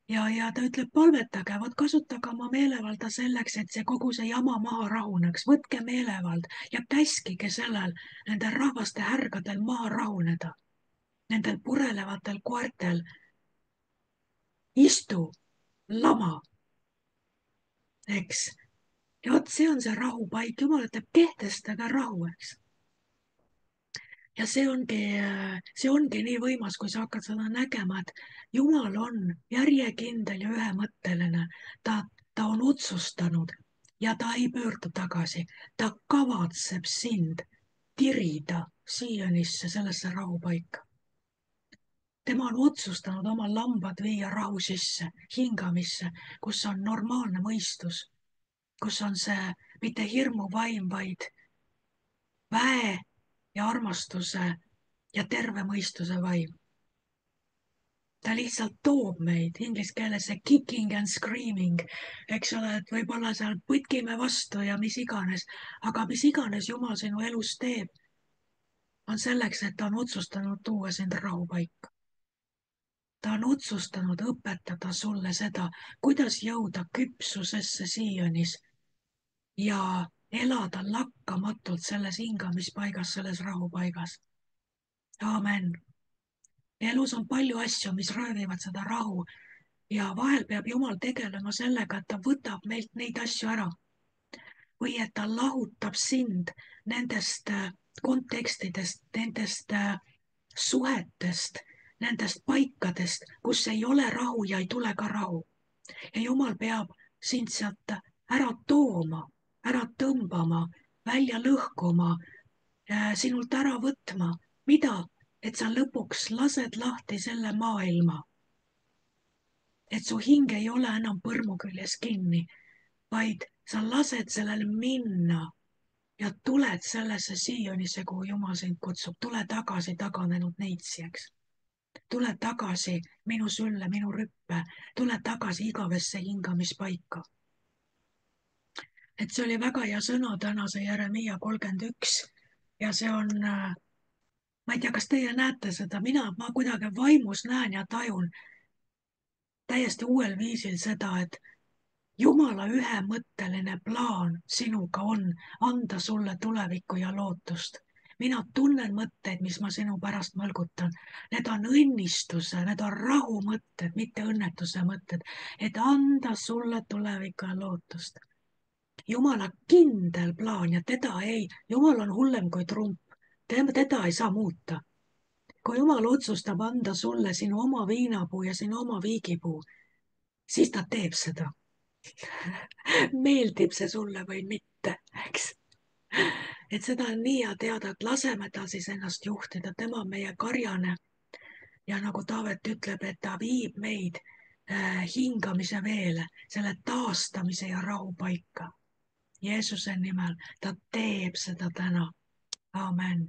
Speaker 1: ja ta ütleb, palvetage, vot kasutage oma meelevalda selleks, et see kogu see jama maha rahuneks. võtke meelevald ja käskige sellel nendel rahvaste härgadel maha rahuneda. Nendel purelevatel koertel istu, lama. eks. ja vot see on see rahupaik. Jumal ütleb, kehtestage rahu, eks. ja see ongi nii võimas, kui sa hakkad seda nägema, et Jumal on järjekindel ja ühemõtteline. ta on otsustanud ja ta ei pöördu tagasi. ta kavatseb sind tirida siianisse, sellesse rahupaika. tema on otsustanud oma lambad viia rahu sisse, hingamisse, kus on normaalne mõistus, kus on see mitte hirmuvaim, vaid väe ja armastuse ja terve mõistuse vaim. ta lihtsalt toob meid, inglise keeles see kicking and screaming, eks ole, et võib-olla seal põtkime vastu ja mis iganes, aga mis iganes Jumal sinu elus teeb, on selleks, et ta on otsustanud tuua sind rahupaika. ta on otsustanud õpetada sulle seda, kuidas jõuda küpsusesse siianis ja elada lakkamatult selles hingamispaigas, selles rahupaigas. Aamen. Elus on palju asju, mis röövivad seda rahu ja vahel peab Jumal tegelema sellega, et ta võtab meilt neid asju ära. Või et ta lahutab sind nendest kontekstidest, nendest suhetest, nendest paikadest, kus ei ole rahu ja ei tule ka rahu. Ja Jumal peab sind sealt ära tooma, ära tõmbama, välja lõhkuma, sinult ära võtma. Mida? Et sa lõpuks lased lahti selle maailma. Et su hing ei ole enam põrmu küljes kinni, vaid sa lased sellele minna ja tuled sellesse Siionisse, kuhu Jumal sind kutsub. Tule tagasi taganenud neitsijaks. Tule tagasi minu sülle, minu rüppe. Tule tagasi igavesse hingamispaika. Et see oli väga hea sõna täna, see Jeremiia 31 ja see on, ma ei tea, kas teie näete seda, ma kuidagi vaimus näen ja tajun täiesti uuel viisil seda, et Jumala ühemõtteline plaan sinuga on anda sulle tulevikku ja lootust. Mina tunnen mõtteid, mis ma sinu pärast mõlgutan. Need on õnnistuse, need on rahu mõtted, mitte õnnetuse mõtted, et anda sulle tulevikku ja lootust. Jumala kindel plaan ja Jumal on hullem kui trump. Teda ei saa muuta. Kui Jumal otsustab anda sulle sinu oma viinapuu ja sinu oma viigipuu, siis ta teeb seda. Meeldib see sulle või mitte, eks? Et seda on nii hea teada, et laseme tal siis ennast juhtida, tema on meie karjane. Ja nagu Taavet ütleb, et ta viib meid hingamise veele, selle taastamise ja rahu paika. Jeesuse nimel, ta teeb seda täna. Aamen.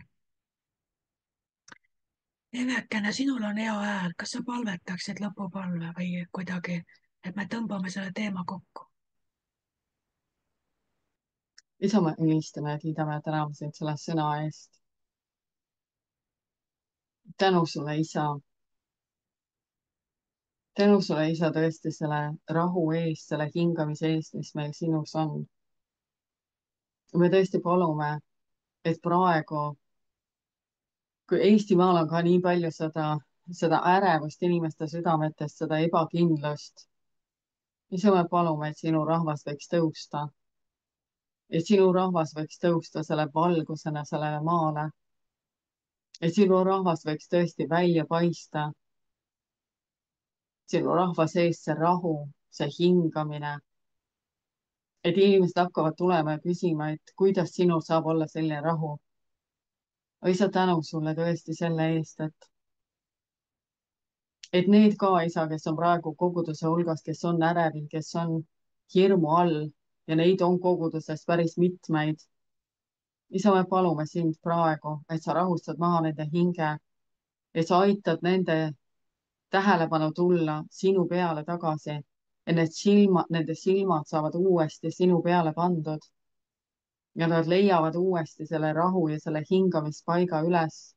Speaker 1: Evekene, sinul on hea hääl, kas sa palvetaksid lõpupalve või kuidagi, et me tõmbame selle teema kokku?
Speaker 3: Isa, me ülistame ja kiidame ja täname sind selle sõna eest. Tänu sulle, Isa. Tänu sulle, Isa, tõesti selle rahu eest, selle hingamise eest, mis meil sinus on. Me tõesti palume, et praegu, kui Eestimaal on ka nii palju seda ärevust inimeste südametest, seda ebakindlust, Isa, me palume, et sinu rahvas võiks tõusta. Et sinu rahvas võiks tõusta selle valgusena sellele maale. Et sinu rahvas võiks tõesti välja paista. Sinu rahva sees see rahu, see hingamine. Et inimesed hakkavad tulema ja küsima, et kuidas sinul saab olla selline rahu. Isa, tänu sulle tõesti selle eest, et need ka, Isa, kes on praegu koguduse hulgas, kes on ärevil, kes on hirmu all ja neid on koguduses päris mitmeid. Isa, me palume sind praegu, et sa rahustad maha nende hinge, et sa aitad nende tähelepanu tulla sinu peale tagasi, et nende silmad saavad uuesti sinu peale pandud ja nad leiavad uuesti selle rahu ja selle hingamispaiga üles.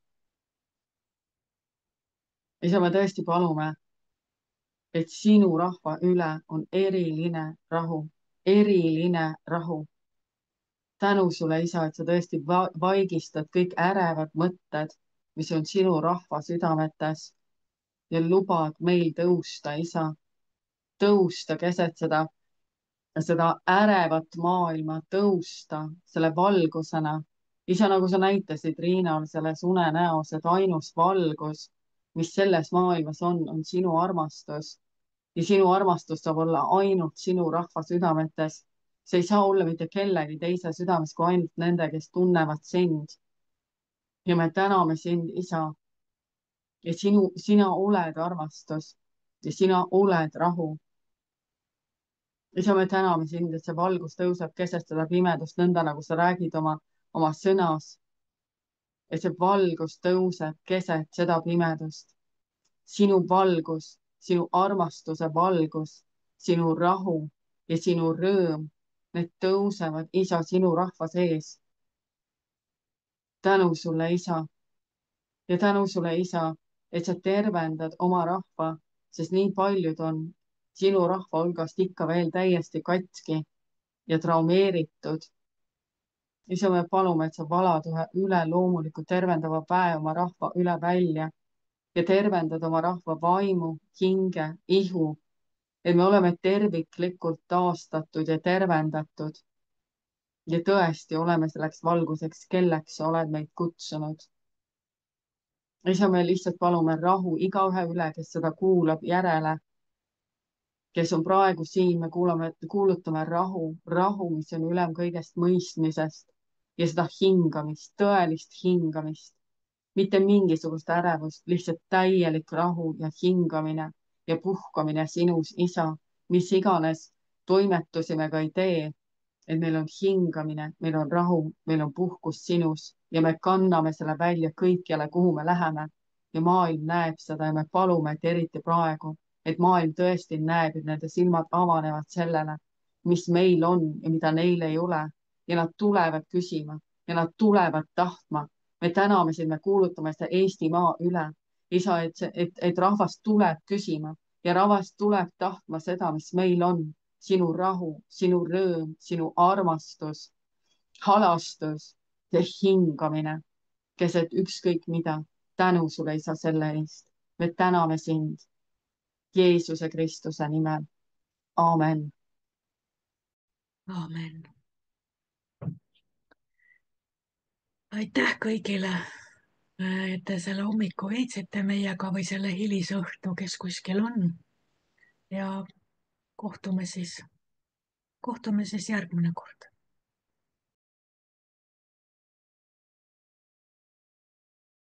Speaker 3: Isa, me tõesti palume, et sinu rahva üle on eriline rahu, eriline rahu. Tänu sulle, Isa, et sa tõesti vaigistad kõik ärevad mõtted, mis on sinu rahva südametes ja lubad meil tõusta, Isa, tõusta keset seda ärevat maailma, tõusta selle valgusena. Isa, nagu sa näitasid Riinal selles unenäos, et ainus valgus, mis selles maailmas on sinu armastus ja sinu armastus saab olla ainult sinu rahva südametes. See ei saa olla mitte kellegi teise südames kui ainult nende, kes tunnevad sind. Ja me täname sind, Isa, ja sina oled armastus ja sina oled rahu. Isa, me täname sind, et see valgus tõuseb keset seda pimedust, nõnda nagu sa räägid oma sõnas. Et see valgus tõuseb keset seda pimedust. Sinu valgus, sinu armastuse valgus, sinu rahu ja sinu rõõm, need tõusevad, Isa, sinu rahva sees. Tänu sulle, Isa. Ja tänu sulle, Isa, et sa tervendad oma rahva, sest nii paljud on sinu rahva hulgast ikka veel täiesti katki ja traumeeritud isa, me palume, et sa valad ühe üleloomuliku tervendava väe oma rahva üle välja ja tervendad oma rahva vaimu, hinge, ihu, et me oleme terviklikult taastatud ja tervendatud ja tõesti oleme selleks valguseks, kelleks sa oled meid kutsunud. isa, me lihtsalt palume rahu igaühe üle, kes seda kuulab järele, kes on praegu siin, me kuulutame rahu, rahu, mis on ülem kõigest mõistmisest ja seda hingamist, tõelist hingamist, mitte mingisugust ärevust, lihtsalt täielik rahu ja hingamine ja puhkamine sinus, isa, mis iganes toimetusi me ka ei tee, et meil on hingamine, meil on rahu, meil on puhkus sinus ja me kanname selle välja kõikjale, kuhu me läheme. ja maailm näeb seda ja me palume, et eriti praegu, et maailm tõesti näeb, et nende silmad avanevad sellele, mis meil on ja mida neil ei ole. ja nad tulevad küsima ja nad tulevad tahtma. me täname sind, me kuulutame seda Eestimaa üle. isa, et rahvas tuleb küsima ja rahvas tuleb tahtma seda, mis meil on, sinu rahu, sinu rõõm, sinu armastus, halastus ja hingamine keset ükskõik mida. tänu sulle, isa, selle eest. me täname sind Jeesuse Kristuse nimel. Aamen.
Speaker 1: aamen. aitäh kõigile, et te selle hommiku veetsite meiega või selle hilisõhtu, kes kuskil on. ja kohtume siis järgmine kord.